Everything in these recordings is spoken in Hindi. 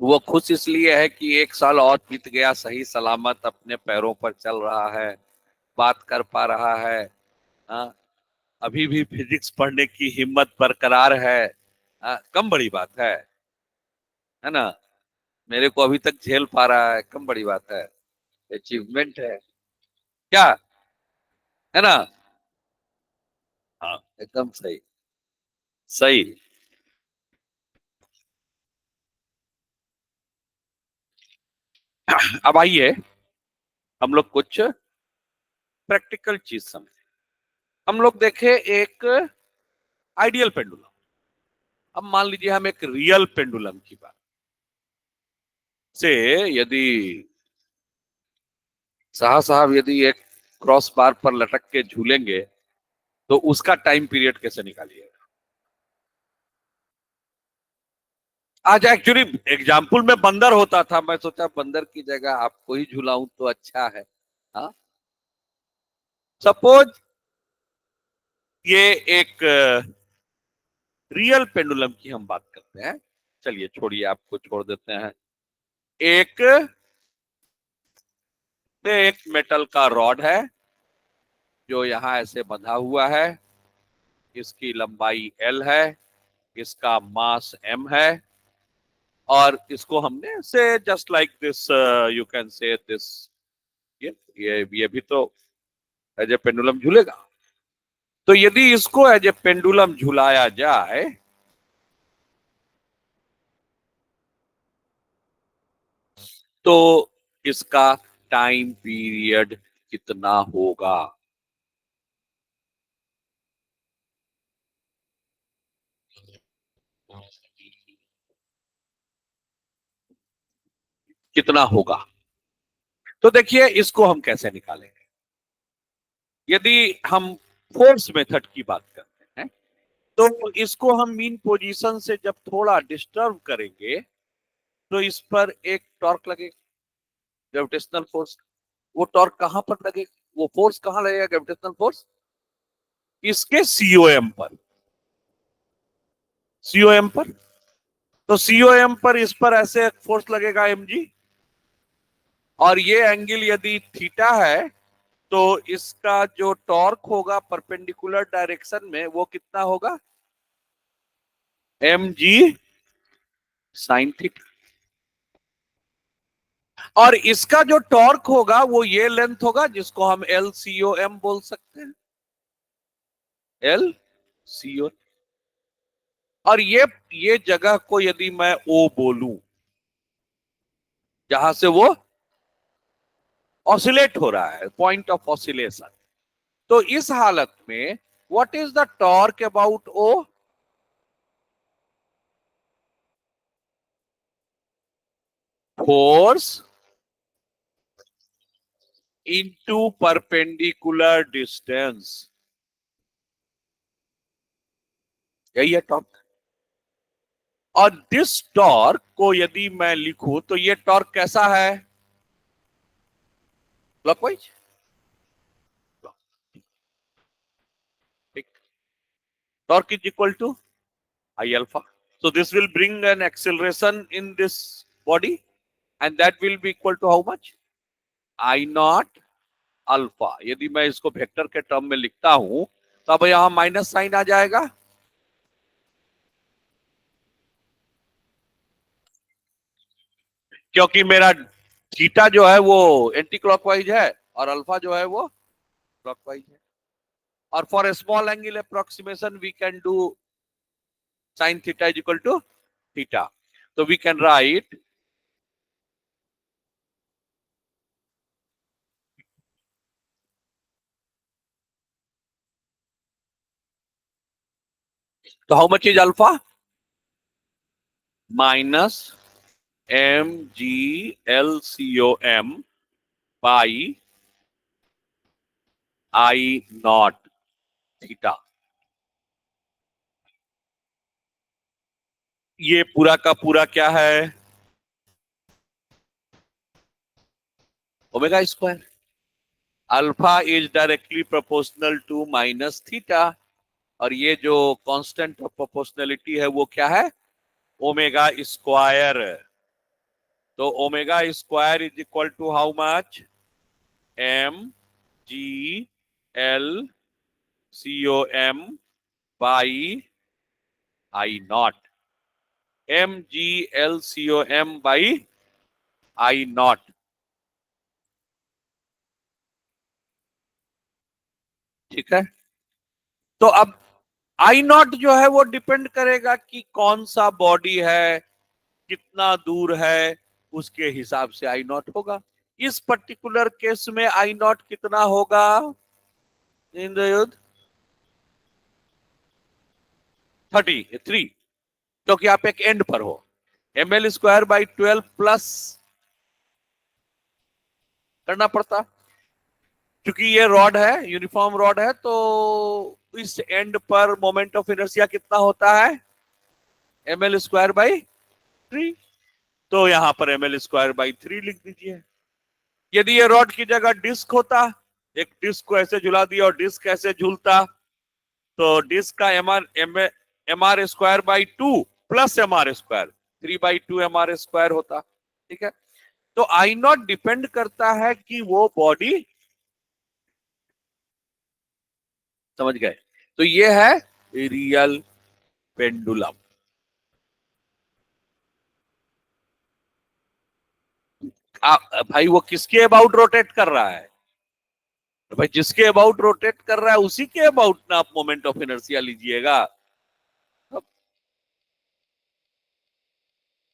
वो खुश इसलिए है कि एक साल और बीत गया, सही सलामत अपने पैरों पर चल रहा है, बात कर पा रहा है। हाँ, अभी भी फिजिक्स पढ़ने की हिम्मत बरकरार है। कम बड़ी बात है ना। मेरे को अभी तक झेल पा रहा है, कम बड़ी बात है, अचीवमेंट है क्या, है ना। हाँ, एकदम सही। सही। अब आइए हम लोग कुछ प्रैक्टिकल चीज समझे। हम लोग देखे एक आइडियल पेंडुलम। अब मान लीजिए हम एक रियल पेंडुलम की बात से, यदि साहब यदि एक क्रॉस बार पर लटक के झूलेंगे तो उसका टाइम पीरियड कैसे निकालिएगा। आज एक्चुअली एग्जाम्पल में बंदर होता था, मैं सोचा बंदर की जगह आपको ही झुलाऊं तो अच्छा है। हाँ, सपोज ये एक रियल पेंडुलम की हम बात करते हैं। चलिए छोड़िए, आपको छोड़ देते हैं। एक एक मेटल का रॉड है जो यहाँ ऐसे बंधा हुआ है। इसकी लंबाई L है, इसका मास M है, और इसको हमने से just like this, you can say this, ये भी तो एज ए पेंडुलम झूलेगा। तो यदि इसको एज ए पेंडुलम झुलाया जाए तो इसका टाइम पीरियड कितना होगा। कितना होगा। तो देखिए इसको हम कैसे निकालेंगे। यदि हम फोर्स मेथड की बात करते हैं तो इसको हम मीन पोजीशन से जब थोड़ा डिस्टर्ब करेंगे तो इस पर एक टॉर्क लगेगा, ग्रेविटेशनल फोर्स। वो टॉर्क कहां पर लगेगा, वो फोर्स कहां लगेगा, ग्रेविटेशनल फोर्स इसके सीओएम पर। सीओएम पर, तो सीओएम पर इस पर ऐसे फोर्स लगेगा mg, और ये एंगल यदि थीटा है तो इसका जो टॉर्क होगा परपेंडिकुलर डायरेक्शन में वो कितना होगा, mg साइन थीटा। और इसका जो टॉर्क होगा वो ये लेंथ होगा जिसको हम LCOM बोल सकते हैं, LCO। और ये जगह को यदि मैं O बोलूं, जहां से वो ऑसिलेट हो रहा है, पॉइंट ऑफ ऑसिलेशन, तो इस हालत में what is the torque about O, force into perpendicular distance, यही है टॉर्क। और दिस टॉर्क को यदि मैं लिखूं तो ये टॉर्क कैसा है, clockwise. Torque is equal to I alpha. So this will bring an acceleration in this body, and that will be equal to how much? I naught alpha. यदि मैं इसको वेक्टर के टर्म में लिखता हूं तो अब यहां माइनस साइन आ जाएगा, क्योंकि मेरा थीटा जो है वो एंटी क्लॉकवाइज है और अल्फा जो है वो क्लॉकवाइज है। और for a small angle approximation we can do sine theta is equal to theta. तो वी कैन राइट, तो how much is alpha, minus MgLCOM by I naught theta. ये पूरा का पूरा क्या है, omega square. Alpha is directly proportional to minus theta, और ये जो कांस्टेंट ऑफ प्रोपोर्शनलिटी है वो क्या है, ओमेगा स्क्वायर। तो omega square is equal to how much? M G L C O M by I naught. M G L C O M by I naught. ठीक है। तो अब आई नॉट जो है वो डिपेंड करेगा कि कौन सा बॉडी है, कितना दूर है, उसके हिसाब से आई नॉट होगा। इस पर्टिकुलर केस में आई नॉट कितना होगा इंद्रयुद्ध? 33, क्योंकि आप एक एंड पर हो। M L square by 12 plus करना पड़ता, क्योंकि ये रॉड है, यूनिफॉर्म रॉड है, तो इस एंड पर मोमेंट ऑफ इनर्शिया कितना होता है? M L square by 3। तो यहां पर एम एल स्क्वायर बाई 3 लिख दीजिए। यदि ये रॉड की जगह डिस्क होता, एक डिस्क को ऐसे झुला दिया और डिस्क ऐसे झूलता, तो डिस्क का M R square by 2 plus M R square 3/2 M R square होता। ठीक है। तो आई नॉट डिपेंड करता है कि वो बॉडी, समझ गए? तो ये है रियल पेंडुलम। भाई वो किसके अबाउट रोटेट कर रहा है? तो भाई जिसके अबाउट रोटेट कर रहा है उसी के अबाउट ना आप मोमेंट ऑफ इनर्शिया लीजिएगा। अब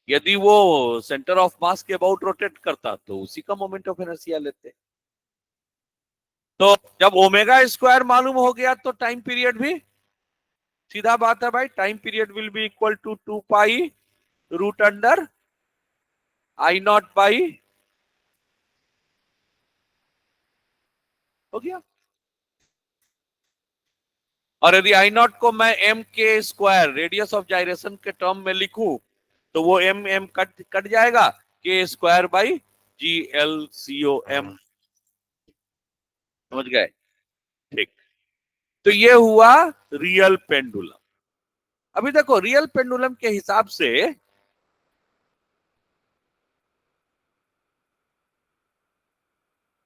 यदि वो सेंटर ऑफ मास के अबाउट रोटेट करता तो उसी का मोमेंट ऑफ इनर्शिया लेते। तो जब ओमेगा स्क्वायर मालूम हो गया तो टाइम पीरियड भी सीधा बात है भाई, time period will be equal to 2 pi root under I naught by, हो गया। और यदि आई नॉट को मैं एम के स्क्वायर रेडियस ऑफ जाइरेशन के टर्म में लिखूं, तो वो एम एम कट कट जाएगा, K square by G L C O M. समझ गए? ठीक। तो ये हुआ रियल पेंडुलम। अभी देखो रियल पेंडुलम के हिसाब से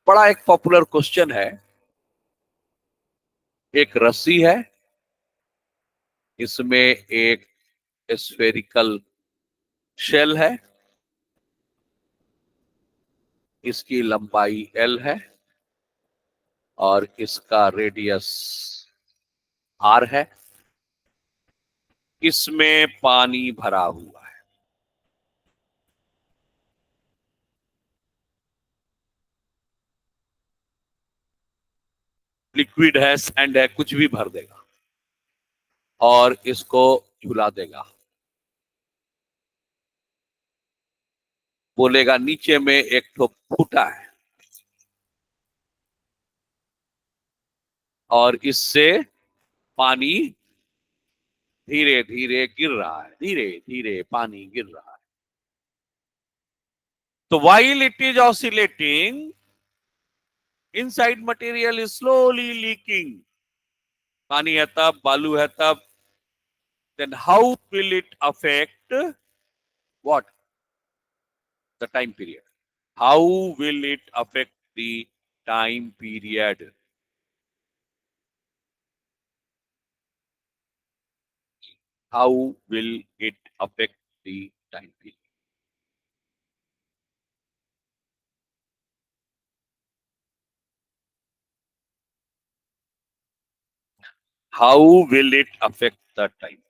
बड़ा एक पॉपुलर क्वेश्चन है। एक रस्सी है, इसमें एक स्फेरिकल शेल है, इसकी लंबाई एल है और इसका रेडियस आर है। इसमें पानी भरा हुआ है। लिक्विड है, सैंड है, कुछ भी भर देगा और इसको झुला देगा। बोलेगा नीचे में एक ठो फूटा है और इससे पानी धीरे धीरे गिर रहा है, धीरे धीरे पानी गिर रहा है। तो while it is oscillating, inside material is slowly leaking. पानी है तब, बालू है तब, then how will it affect what? The time period. How will it affect the time period? How will it affect the time period? How will it affect the time?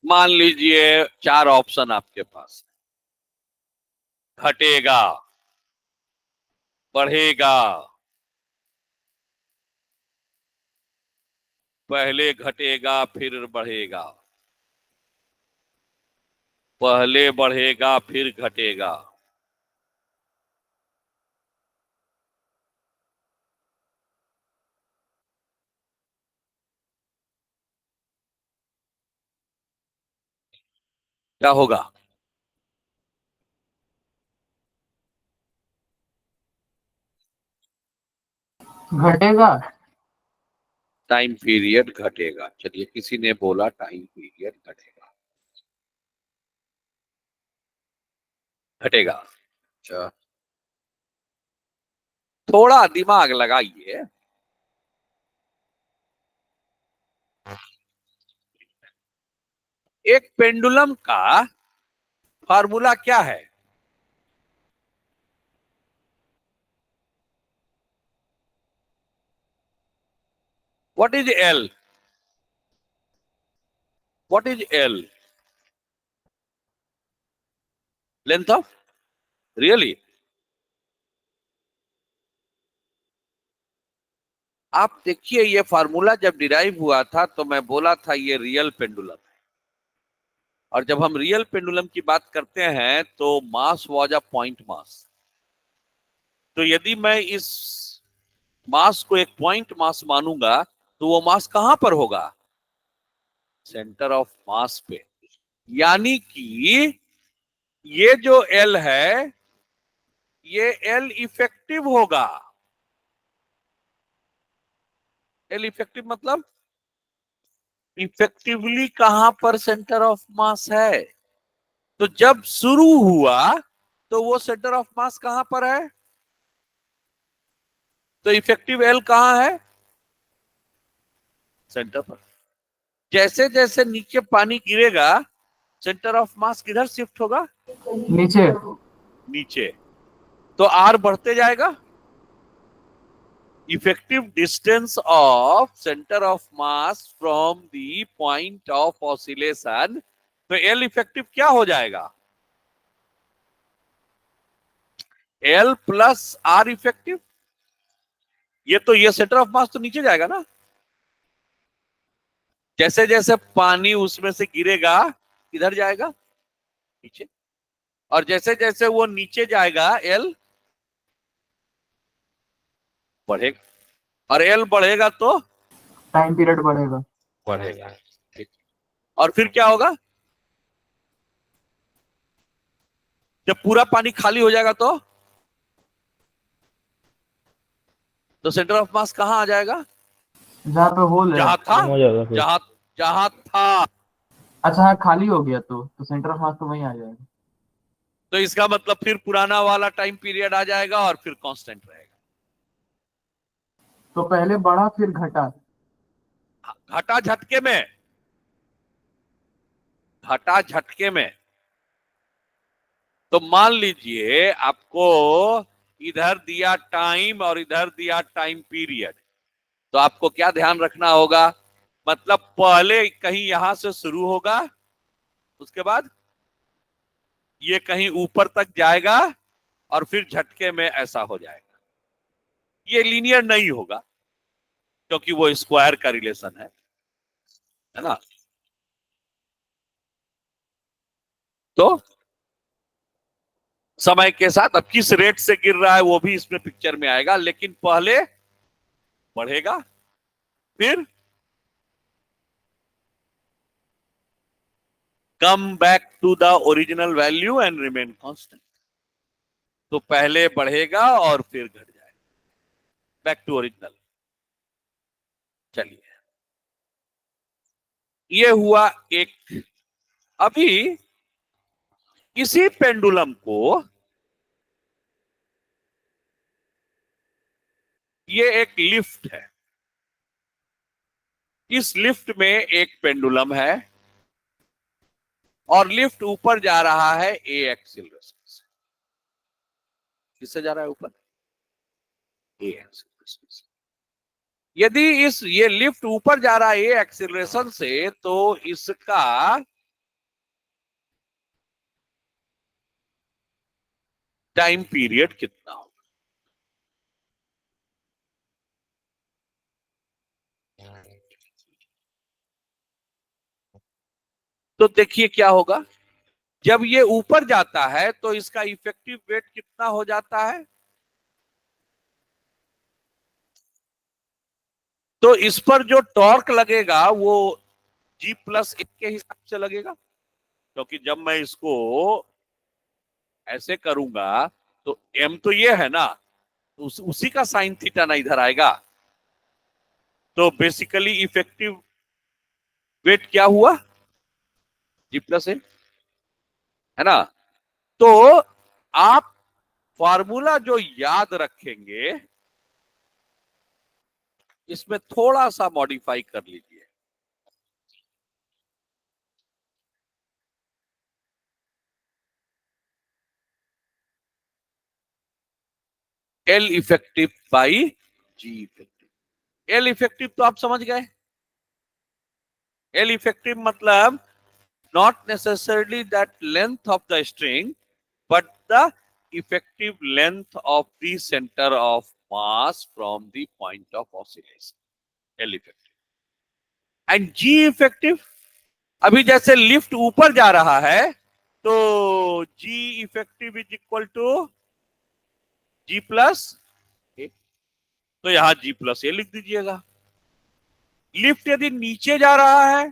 मान लीजिए 4 ऑप्शन आपके पास। घटेगा, बढ़ेगा, पहले घटेगा फिर बढ़ेगा, पहले बढ़ेगा फिर घटेगा। क्या होगा? घटेगा। टाइम पीरियड घटेगा। चलिए, किसी ने बोला टाइम पीरियड घटेगा, घटेगा। अच्छा, थोड़ा दिमाग लगाइए। एक पेंडुलम का फार्मूला क्या है? What is L? What is L? Length of, really? आप देखिए, ये फार्मूला जब डिराइव हुआ था तो मैं बोला था ये रियल पेंडुलम है। और जब हम रियल पेंडुलम की बात करते हैं तो mass was a point mass. तो यदि मैं इस मास को एक पॉइंट मास मानूंगा तो वो मास कहां पर होगा? सेंटर ऑफ मास पे। यानी कि ये जो एल है, ये एल इफेक्टिव होगा। एल इफेक्टिव मतलब इफेक्टिवली कहां पर सेंटर ऑफ मास है। तो जब शुरू हुआ तो वो सेंटर ऑफ मास कहां पर है? तो इफेक्टिव एल कहां है? सेंटर पर। जैसे जैसे नीचे पानी गिरेगा, सेंटर ऑफ मास किधर शिफ्ट होगा? नीचे। नीचे। तो आर बढ़ते जाएगा। Effective distance of centre of mass from the point of oscillation, तो एल इफेक्टिव क्या हो जाएगा? L plus R effective. ये सेंटर ऑफ मास तो नीचे जाएगा ना। जैसे जैसे पानी उसमें से गिरेगा, किधर जाएगा? नीचे। और जैसे जैसे वो नीचे जाएगा, एल बढ़ेगा। और एल बढ़ेगा तो टाइम पीरियड बढ़ेगा। बढ़ेगा। ठीक। और फिर क्या होगा? जब पूरा पानी खाली हो जाएगा तो सेंटर ऑफ मास कहां आ जाएगा? जहाँ पे होल है। जहां था। खत्म हो जाएगा फिर। जहां जहां था। अच्छा हाँ, खाली हो गया तो सेंटर ऑफ मास तो वहीं आ जाएगा। तो इसका मतलब फिर पुराना वाला टाइम पीरियड आ जाएगा और फिर कांस्टेंट रहेगा। तो पहले बढ़ा फिर घटा। घटा झटके में। घटा झटके में। तो मान लीजिए आपको इधर दिया टाइम और इधर दिया टाइम पीरियड। तो आपको क्या ध्यान रखना होगा? मतलब पहले कहीं यहां से शुरू होगा, उसके बाद ये कहीं ऊपर तक जाएगा और फिर झटके में ऐसा हो जाएगा। ये लीनियर नहीं होगा क्योंकि वो स्क्वायर का रिलेशन है ना। तो समय के साथ अब किस रेट से गिर रहा है वो भी इसमें पिक्चर में आएगा, लेकिन पहले बढ़ेगा, फिर come back to the original value and remain constant. तो पहले बढ़ेगा और फिर घट जाएगा, बैक टू ओरिजिनल। चलिए, ये हुआ एक। अभी इसी पेंडुलम को, ये एक लिफ्ट है। इस लिफ्ट में एक पेंडुलम है और लिफ्ट ऊपर जा रहा है ए एक्सिलरेशन से। किससे जा रहा है ऊपर? ए एक्सिलरेशन से। यदि ये लिफ्ट ऊपर जा रहा है ए एक्सिलरेशन से, तो इसका टाइम पीरियड कितना होगा? तो देखिए क्या होगा। जब ये ऊपर जाता है तो इसका इफेक्टिव वेट कितना हो जाता है? तो इस पर जो टॉर्क लगेगा वो जी प्लस 1 के हिसाब से लगेगा। क्योंकि जब मैं इसको ऐसे करूंगा तो एम तो ये है ना, तो उसी का साइन थीटा ना इधर आएगा। तो बेसिकली इफेक्टिव वेट क्या हुआ, G+A, है ना। तो आप फॉर्मूला जो याद रखेंगे इसमें थोड़ा सा मॉडिफाई कर लीजिए। L effective by G effective. L effective तो आप समझ गए। एल इफेक्टिव मतलब not necessarily that length of the string, but the effective length of the center of mass from the point of oscillation. L effective. And G effective, अभी जैसे लिफ्ट ऊपर जा रहा है तो G effective is equal to G+A। तो यहां G+A लिख दीजिएगा। लिफ्ट यदि नीचे जा रहा है,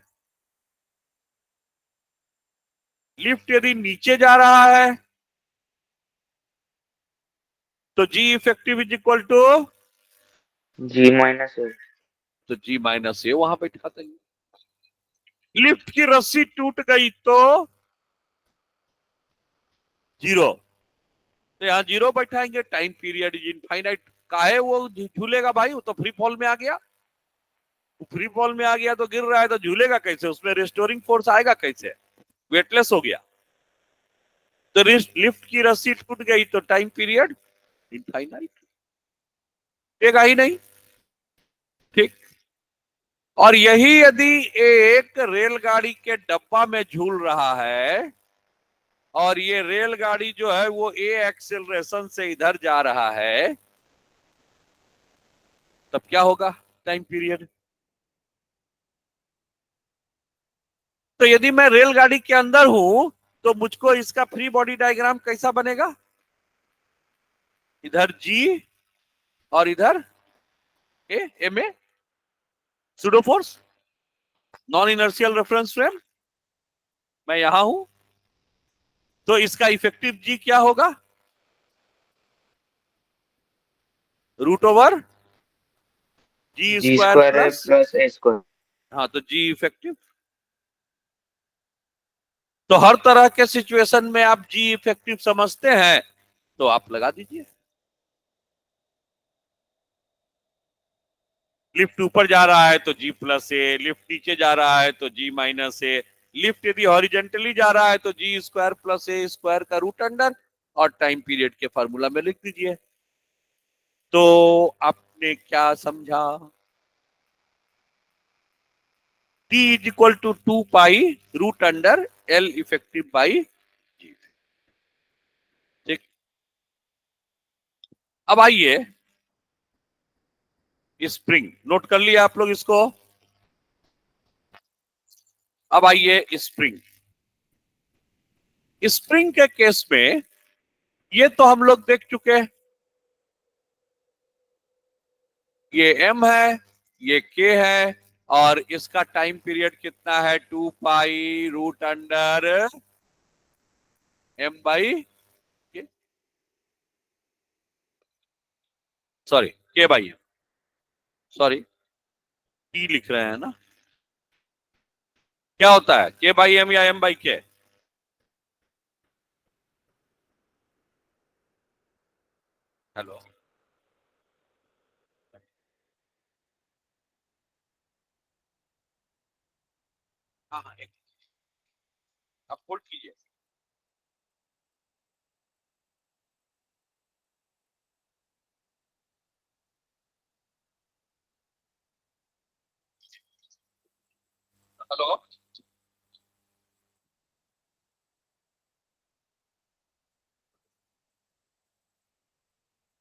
लिफ्ट यदि नीचे जा रहा है तो G effective is equal to, G-A। तो G-A वहां बैठा देंगे। लिफ्ट की रस्सी टूट गई तो जीरो, तो यहाँ जीरो बैठाएंगे। Time period is infinite. काहे वो झूलेगा भाई, वो तो फ्री फॉल में आ गया। वो फ्री फॉल में आ गया तो गिर रहा है तो झूलेगा कैसे, उसमें रिस्टोरिंग फोर्स आएगा कैसे, वेटलेस हो गया। तो लिफ्ट की रस्सी टूट गई तो टाइम पीरियड इनफाइनाइट, देगा ही नहीं। ठीक। और यही यदि एक रेलगाड़ी के डब्बा में झूल रहा है और ये रेलगाड़ी जो है वो ए एक्सेलरेशन से इधर जा रहा है, तब क्या होगा टाइम पीरियड। तो यदि मैं रेलगाड़ी के अंदर हूं तो मुझको इसका फ्री बॉडी डायग्राम कैसा बनेगा, इधर जी और इधर A, M A, pseudo force, non inertial reference frame. मैं यहां हूं तो इसका इफेक्टिव जी क्या होगा, √/, जी square G² plus, plus A²। हाँ तो जी इफेक्टिव। तो हर तरह के सिचुएशन में आप जी इफेक्टिव समझते हैं तो आप लगा दीजिए। लिफ्ट ऊपर जा रहा है तो G+A, लिफ्ट नीचे जा रहा है तो G-A, लिफ्ट यदि हॉरिजेंटली जा रहा है तो G² + A² का रूट अंडर, और टाइम पीरियड के फॉर्मूला में लिख दीजिए। तो आपने क्या समझा, T is equal to 2π√L effective by G। ठीक। अब आइए स्प्रिंग, नोट कर लिया आप लोग इसको। अब आइए स्प्रिंग। स्प्रिंग के केस में ये तो हम लोग देख चुके हैं, ये M है, ये K है, और इसका टाइम पीरियड कितना है, 2π√M/K, sorry K/M, sorry T लिख रहे हैं ना, क्या होता है K/M या M/K। हेलो, हाँ हाँ, एक आप होल्ड कीजिए। Hello,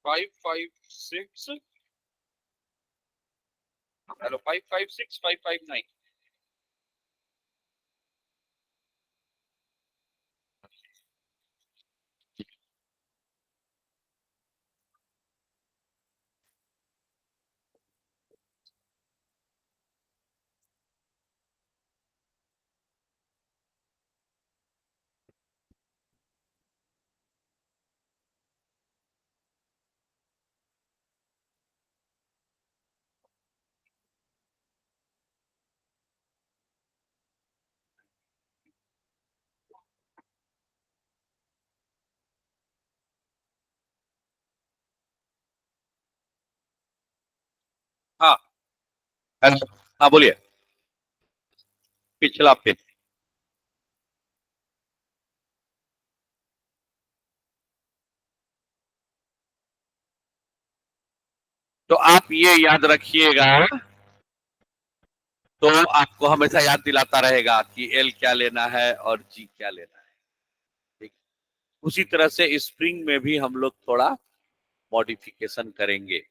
556, hello 556 559। हाँ। हेलो। हाँ बोलिए। पिछला पिन। तो आप ये याद रखिएगा, तो आपको हमेशा याद दिलाता रहेगा कि एल क्या लेना है और जी क्या लेना है। ठीक। उसी तरह से स्प्रिंग में भी हम लोग थोड़ा मॉडिफिकेशन करेंगे।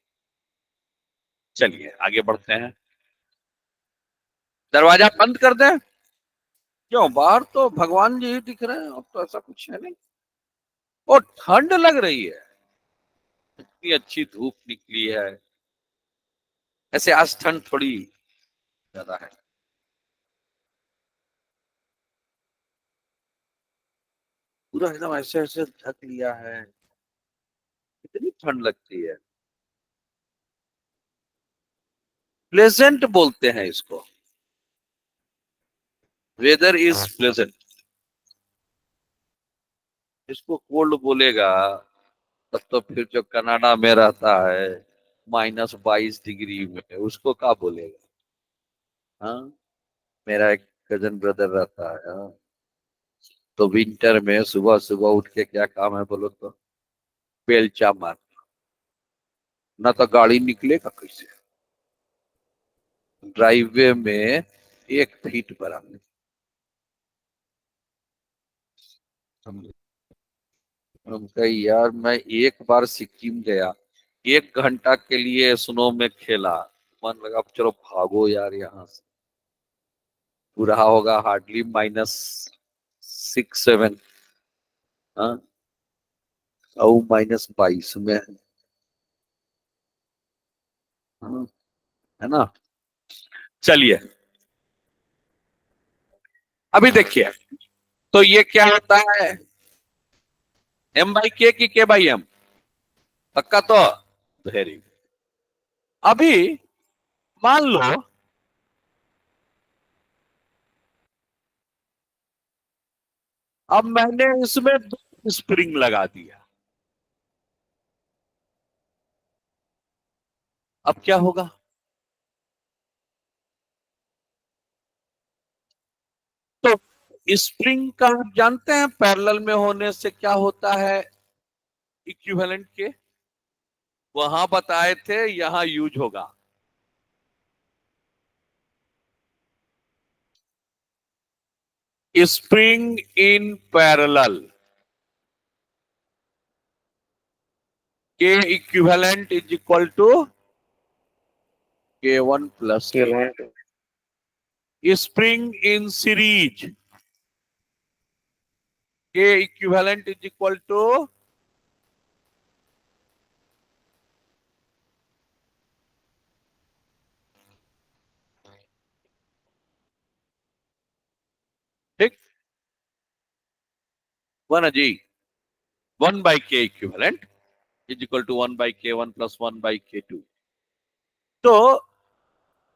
चलिए आगे बढ़ते हैं। दरवाजा बंद कर दें? क्यों, बाहर तो भगवान जी ही दिख रहे हैं, अब तो ऐसा कुछ है नहीं। और ठंड लग रही है, इतनी अच्छी धूप निकली है। ऐसे आज ठंड थोड़ी ज्यादा है। पूरा एकदम ऐसे ऐसे ढक लिया है, इतनी ठंड लगती है। प्लेजेंट बोलते हैं इसको। Weather is pleasant. इसको कोल्ड बोलेगा तब तो फिर जो कनाडा में रहता है -22 डिग्री में, उसको क्या बोलेगा? हाँ। मेरा एक कजन ब्रदर रहता है, हाँ। तो विंटर में सुबह सुबह उठ के क्या काम है बोलो तो? बेलचा मार। ना तो गाड़ी निकलेगा कैसे, ड्राइववे में 1 फीट बराबर। हम हम कहे यार, मैं एक बार सिक्किम गया, 1 घंटा के लिए स्नो में खेला, मन लगा अब चलो भागो यार यहाँ से। पूरा होगा हार्डली -6 7। हाँ। और -22 में। हाँ, है ना। चलिए, अभी देखिए, तो ये क्या होता है, M/K की K/M? पक्का तो? वेरी। अभी मान लो अब मैंने इसमें 2 स्प्रिंग लगा दिया, अब क्या होगा? तो स्प्रिंग का आप जानते हैं पैरेलल में होने से क्या होता है, इक्विवेलेंट के? वहां बताए थे, यहां यूज होगा। Spring in parallel, K equivalent is equal to K1 + K। Spring in series, K equivalent is equal to, ठीक, 1 जी, 1/K equivalent is equal to 1/K1 + 1/K2। तो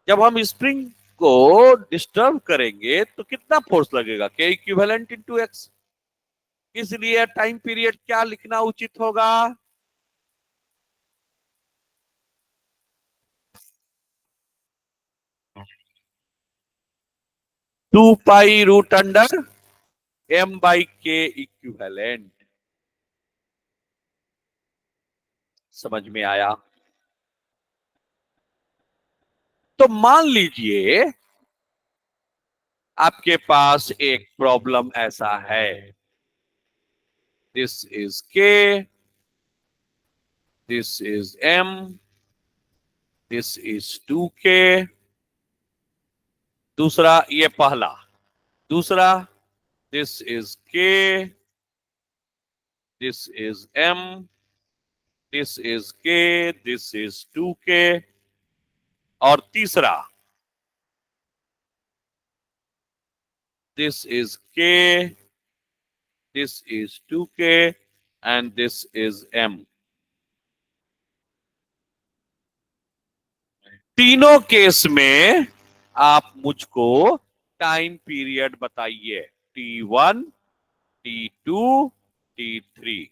जब हम स्प्रिंग को डिस्टर्ब करेंगे तो कितना फोर्स लगेगा, के इक्विवेलेंट इंटू एक्स। इसलिए टाइम पीरियड क्या लिखना उचित होगा? 2π√M/K equivalent. समझ में आया? तो मान लीजिए आपके पास एक प्रॉब्लम ऐसा है, this is K, this is M, this is 2K। दूसरा, ये पहला। दूसरा, this is K, this is M, this is K, this is 2K। और तीसरा, this is K, this is 2K and this is M. तीनों केस में आप मुझको टाइम पीरियड बताइए, T1, T2, T3।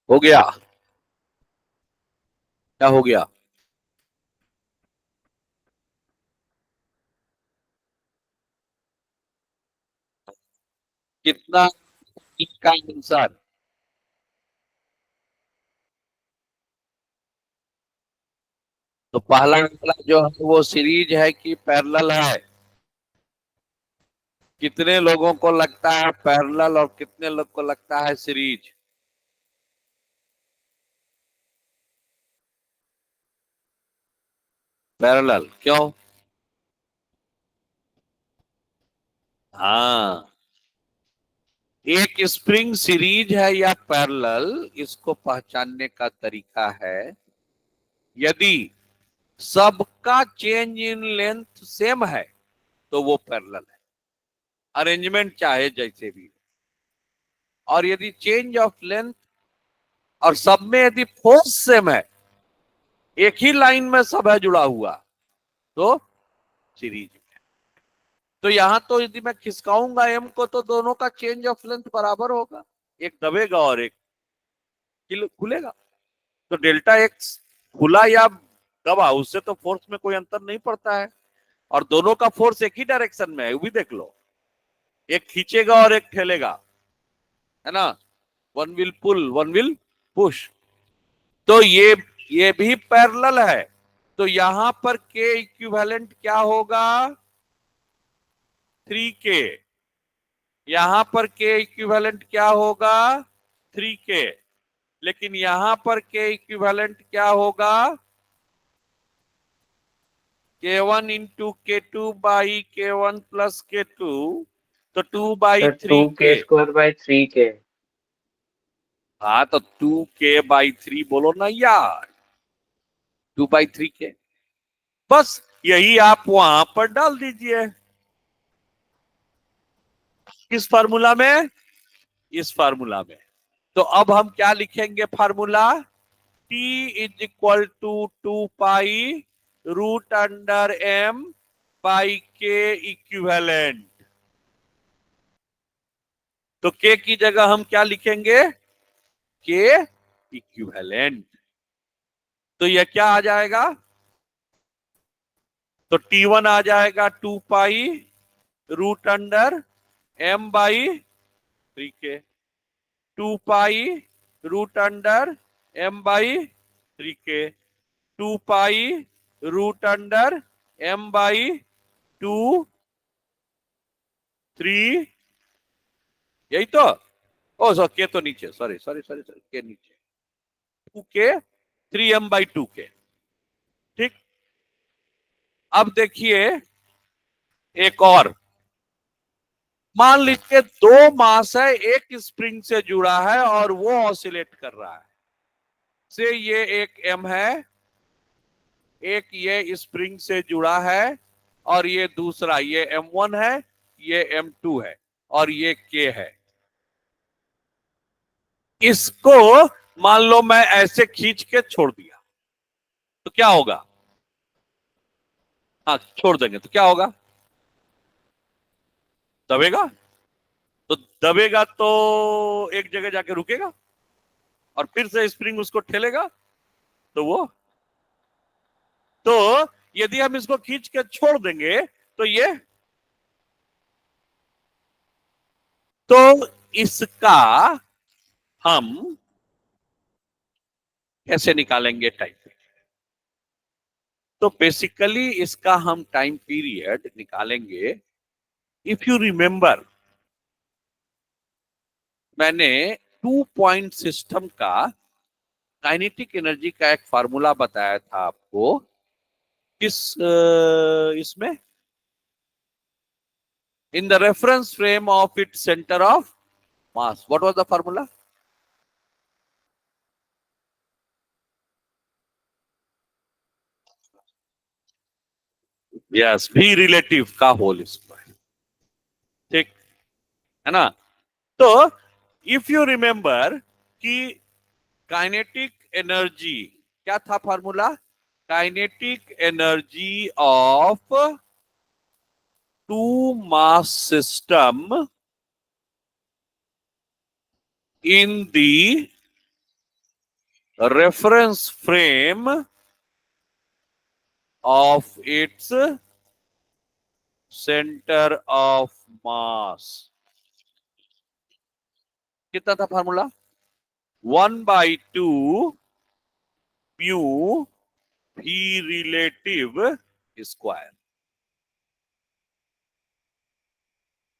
हो गया? क्या हो गया? कितना इसका आंसर? तो पहला वाला जो है वो सीरीज है कि पैरेलल है? कितने लोगों को लगता है पैरेलल और कितने लोग को लगता है सीरीज? पैरेलल क्यों? हाँ, एक स्प्रिंग सीरीज है या पैरेलल, इसको पहचानने का तरीका है, यदि सबका चेंज इन लेंथ सेम है तो वो पैरेलल है, अरेंजमेंट चाहे जैसे भी। और यदि चेंज ऑफ लेंथ और सब में यदि फोर्स सेम है, एक ही लाइन में सब है जुड़ा हुआ, तो सीरीज। तो यहां तो यदि मैं खिसकाऊंगा एम को तो दोनों का चेंज ऑफ लेंथ बराबर होगा, एक दबेगा और एक खुलेगा। तो डेल्टा एक्स खुला या दबा, उससे तो फोर्स में कोई अंतर नहीं पड़ता है, और दोनों का फोर्स एक ही डायरेक्शन में है, वो भी देख लो, एक खींचेगा और एक ठेलेगा, है ना, one will pull one will push. तो ये भी पैरेलल है। तो यहां पर के इक्विवेलेंट क्या होगा? 3k। यहां पर के इक्विवेलेंट क्या होगा? 3k। लेकिन यहां पर के इक्विवेलेंट क्या होगा? k1 into k2 by k1 plus k2, तो 2 बाई तो थ्री टू के के स्क्वायर बाय 3k। हाँ, तो 2k/3 बोलो ना यार, 2/3k। बस यही आप वहां पर डाल दीजिए, किस फार्मूला में? इस फार्मूला में। तो अब हम क्या लिखेंगे formula? t is equal to 2 pi √m by के इक्विवेलेंट। तो k की जगह हम क्या लिखेंगे? के इक्विवेलेंट। तो यह क्या आ जाएगा? तो T1 आ जाएगा 2 पाई √m/3k। 2 पाई √m/3k। 2 पाई √m/2 3। यही तो। ओ सो के तो नीचे, सॉरी सॉरी सॉरी सॉरी, के नीचे, 2k 3m/2k। ठीक। अब देखिए एक और, मान लीजिए दो मास है, एक स्प्रिंग से जुड़ा है और वो ऑसिलेट कर रहा है, से ये एक एम है, एक ये स्प्रिंग से जुड़ा है, और ये दूसरा ये M1 है, ये M2 है, और ये K है। इसको मान लो मैं ऐसे खींच के छोड़ दिया, तो क्या होगा? हाँ, छोड़ देंगे तो क्या होगा? दबेगा। तो दबेगा तो एक जगह जाके रुकेगा, और फिर से स्प्रिंग उसको ठेलेगा, तो वो, तो यदि हम इसको खींच के छोड़ देंगे तो ये, तो इसका हम कैसे निकालेंगे टाइम? तो बेसिकली इसका हम टाइम पीरियड निकालेंगे। इफ यू रिमेंबर, मैंने 2 पॉइंट सिस्टम का काइनेटिक एनर्जी का एक फार्मूला बताया था आपको, किस इसमें, in the reference frame of it centre of mass, what was the formula? Yes, V relative का होल स्क्वायर। ठीक है ना? तो इफ यू रिमेंबर कि काइनेटिक एनर्जी क्या था formula? Kinetic energy of two mass system in the reference frame of its center of mass. कितना था formula? 1/2 mu v relative square.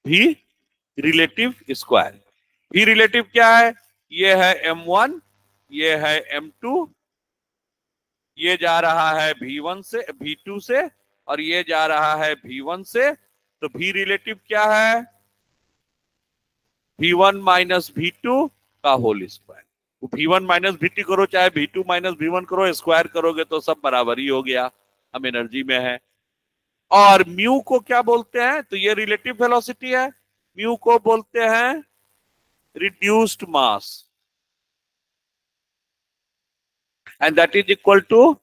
v relative square. v relative क्या है? ये है m1, ये है m2, ये जा रहा है v1 से v2 से, और ये जा रहा है v1 से। तो v रिलेटिव क्या है? v1 माइनस v2 का whole square. v1 minus v2 करो चाहे v2 माइनस v1 करो, स्क्वायर करोगे तो सब बराबर ही हो गया। हम एनर्जी में है। और म्यू को क्या बोलते हैं? तो ये रिलेटिव वेलोसिटी है। म्यू को बोलते हैं reduced mass, and that is equal to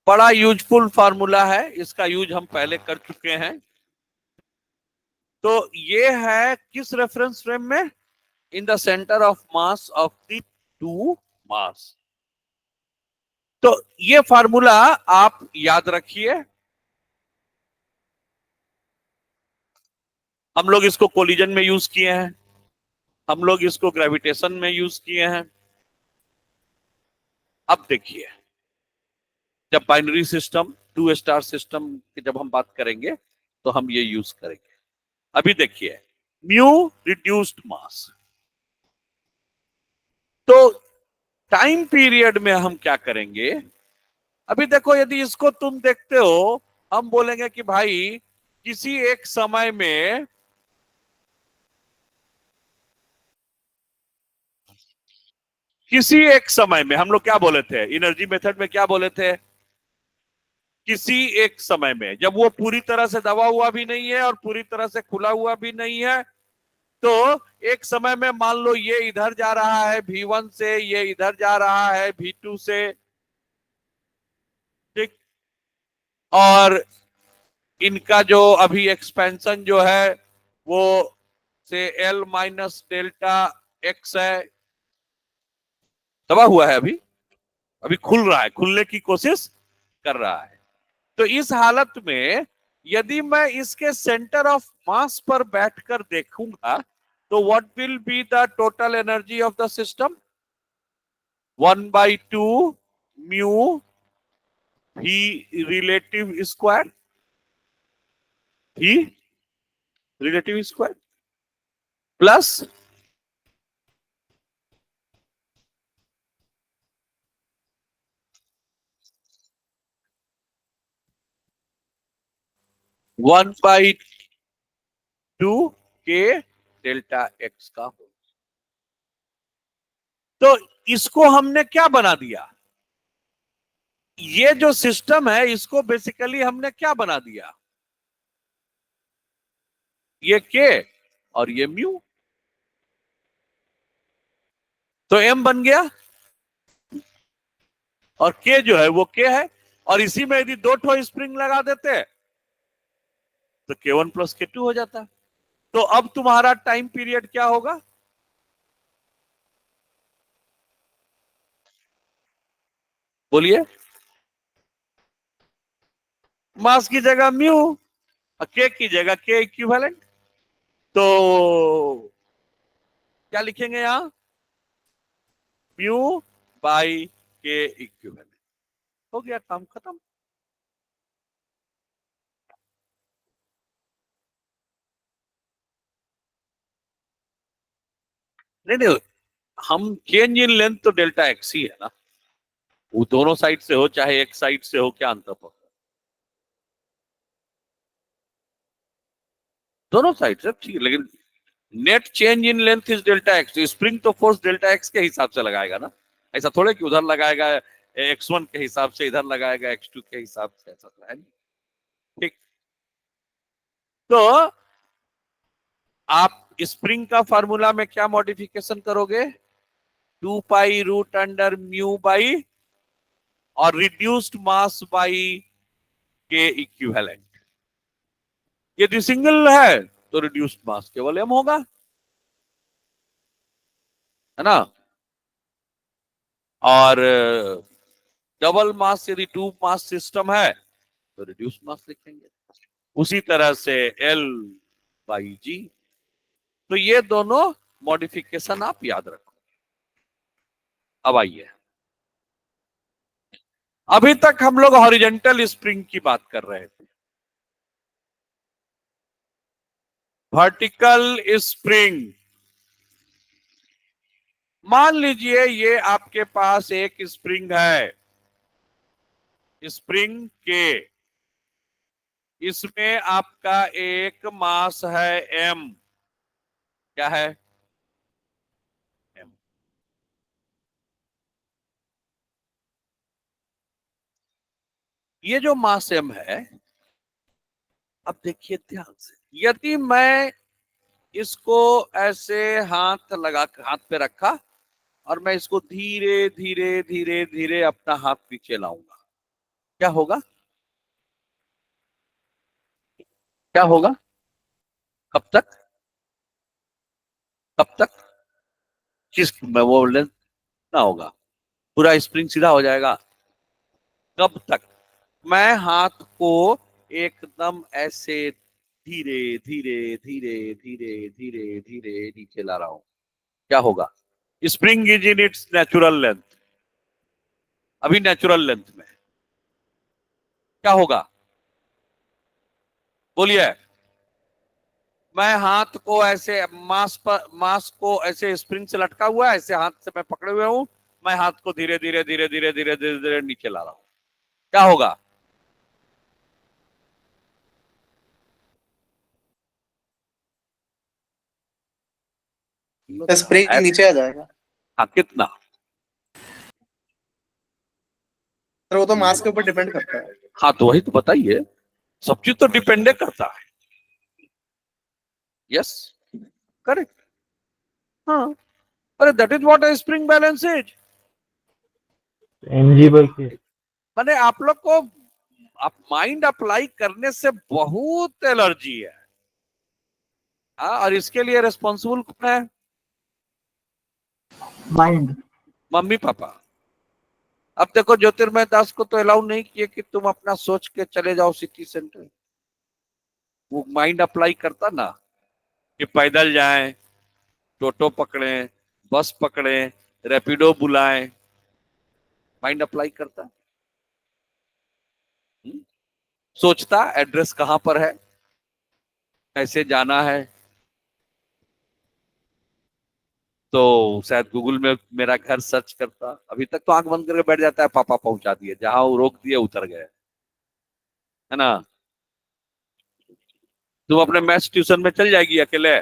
बड़ा यूजफुल फार्मूला है, इसका यूज हम पहले कर चुके हैं। तो ये है किस रेफरेंस फ्रेम में? In the centre of mass of the two mass. तो ये फार्मूला आप याद रखिए। हम लोग इसको कोलिजन में यूज किए हैं, हम लोग इसको ग्रेविटेशन में यूज किए हैं। अब देखिए, जब binary system, two star system की जब हम बात करेंगे तो हम ये यूज करेंगे। अभी देखिए, म्यू रिड्यूस्ड मास। तो टाइम पीरियड में हम क्या करेंगे? अभी देखो, यदि इसको तुम देखते हो, हम बोलेंगे कि भाई किसी एक समय में हम लोग क्या बोले थे? एनर्जी मेथड में क्या बोले थे? किसी एक समय में, जब वो पूरी तरह से दबा हुआ भी नहीं है और पूरी तरह से खुला हुआ भी नहीं है, तो एक समय में मान लो ये इधर जा रहा है v1 से, ये इधर जा रहा है v2 से, ठीक। और इनका जो अभी एक्सपेंशन जो है वो से L माइनस डेल्टा एक्स है, दबा हुआ है अभी, अभी खुल रहा है, खुलने की कोशिश कर रहा है। तो इस हालत में यदि मैं इसके सेंटर ऑफ मास पर बैठकर देखूंगा तो what will be the total energy of the system? 1/2 mu v relative square, v relative square plus 1/2 के डेल्टा एक्स का हो। तो इसको हमने क्या बना दिया? ये जो सिस्टम है इसको बेसिकली हमने क्या बना दिया? ये के और ये म्यू, तो एम बन गया, और के जो है वो के है। और इसी में यदि दो ठो स्प्रिंग लगा देते तो k1 प्लस k2 हो जाता। तो अब तुम्हारा टाइम पीरियड क्या होगा? बोलिए। मास की जगह म्यू, के की जगह के इक्विवेलेंट। तो क्या लिखेंगे यहां? म्यू बाई के इक्विवेलेंट। हो गया, काम खत्म। नहीं नहीं, हम चेंज इन लेंथ तो डेल्टा एक्स ही है ना, वो दोनों साइड से हो चाहे एक साइड से हो, क्या अंतर पड़ता है? दोनों साइड से ठीक है, लेकिन net change in length is delta x. Spring तो फोर्स डेल्टा एक्स के हिसाब से लगाएगा ना, ऐसा थोड़े कि उधर लगाएगा x1 के हिसाब से, इधर लगाएगा x2 के हिसाब से, ऐसा तो है नहीं। ठीक। तो आप स्प्रिंग का फार्मूला में क्या मॉडिफिकेशन करोगे? 2 pi root under mu by और रिड्यूस्ड मास बाई के इक्विवेलेंट। यदि सिंगल है तो रिड्यूस्ड मास केवल m होगा। है ना। और डबल मास यदि टू मास सिस्टम है तो रिड्यूस मास लिखेंगे। उसी तरह से एल बाई जी। तो ये दोनों मॉडिफिकेशन आप याद रखो। अब आइए, अभी तक हम लोग हॉरिजेंटल स्प्रिंग की बात कर रहे थे। वर्टिकल स्प्रिंग, मान लीजिए ये आपके पास एक स्प्रिंग है, स्प्रिंग के, इसमें आपका एक मास है एम। क्या है? एम। ये जो मास एम है, अब देखिए ध्यान से, यदि मैं इसको ऐसे हाथ पे रखा और मैं इसको धीरे धीरे धीरे धीरे अपना हाथ पीछे लाऊंगा, क्या होगा? क्या होगा? कब तक? कब तक? किस में वो लेंथ ना होगा, पूरा स्प्रिंग सीधा हो जाएगा। कब तक? मैं हाथ को एकदम ऐसे धीरे धीरे धीरे धीरे धीरे धीरे नीचे ला रहा हूं, क्या होगा? Spring is in its natural length, अभी नेचुरल लेंथ में क्या होगा? बोलिए। मैं हाथ को ऐसे मास को ऐसे स्प्रिंग से लटका हुआ है, ऐसे हाथ से मैं पकड़े हुए हूं, मैं हाथ को धीरे धीरे धीरे धीरे धीरे धीरे धीरे नीचे ला रहा हूं, क्या होगा? स्प्रिंग नीचे आ जाएगा। हाँ, कितना? तो वो तो मास के ऊपर डिपेंड करता है। हाँ, तो वही तो बताइए, सब चीज तो डिपेंडे करता है। Yes, correct. हाँ, अरे that is what A spring balance is. mg/k। मैंने आप लोग को, आप माइंड अप्लाई करने से बहुत एलर्जी है। हाँ, और इसके लिए रिस्पॉन्सिबल कौन है? माइंड। Mummy papa. अब देखो, ज्योतिर्मय दास को तो अलाउ नहीं किए कि तुम अपना सोच के चले जाओ सिटी सेंटर। वो माइंड अप्लाई करता ना, कि पैदल जाएं, टोटो पकड़ें, बस पकड़ें, रैपिडो बुलाएं, माइंड अप्लाई करता। हम्म? सोचता एड्रेस कहां पर है, कैसे जाना है, तो शायद गूगल में मेरा घर सर्च करता। अभी तक तो आंख बंद करके बैठ जाता है, पापा पहुंचा दिए, जहां वो रोक दिए उतर गए, है ना। तुम अपने मैथ्स ट्यूशन में चल जाएगी अकेले?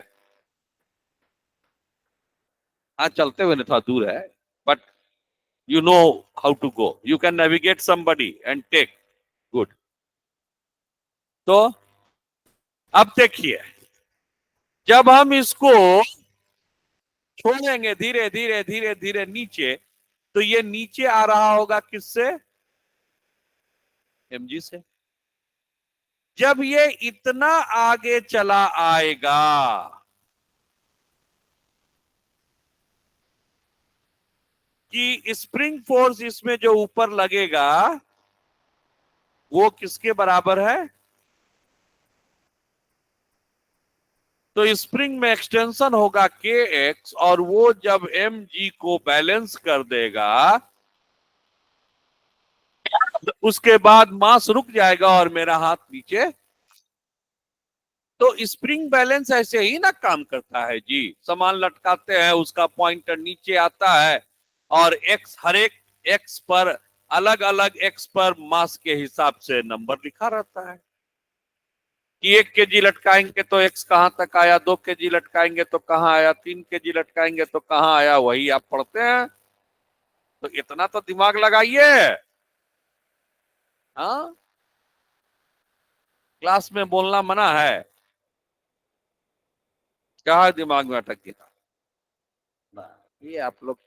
हाँ, चलते हुए नहीं, थोड़ा दूर है, but you know how to go, you can navigate somebody and take good। तो अब देखिए, जब हम इसको छोड़ेंगे धीरे धीरे धीरे धीरे नीचे, तो ये नीचे आ रहा होगा किससे? mg से। जब ये इतना आगे चला आएगा, कि स्प्रिंग फोर्स इसमें जो ऊपर लगेगा वो किसके बराबर है? तो स्प्रिंग में एक्सटेंशन होगा के एक्स, और वो जब एम जी को बैलेंस कर देगा, उसके बाद मास रुक जाएगा और मेरा हाथ नीचे। तो स्प्रिंग बैलेंस ऐसे ही ना काम करता है जी। सामान लटकाते हैं, उसका पॉइंटर नीचे आता है, और एक्स, हर एक एक्स पर, अलग अलग एक्स पर मास के हिसाब से नंबर लिखा रहता है, कि 1 kg लटकाएंगे तो एक्स कहां तक आया, 2 kg लटकाएंगे तो कहां आया, 3 kg लटकाएंगे तो कहां आया, वही आप पढ़ते हैं। तो इतना तो दिमाग लगाइए। हाँ, क्लास में बोलना मना है, क्या दिमाग में अटक गया? ये आप लोग,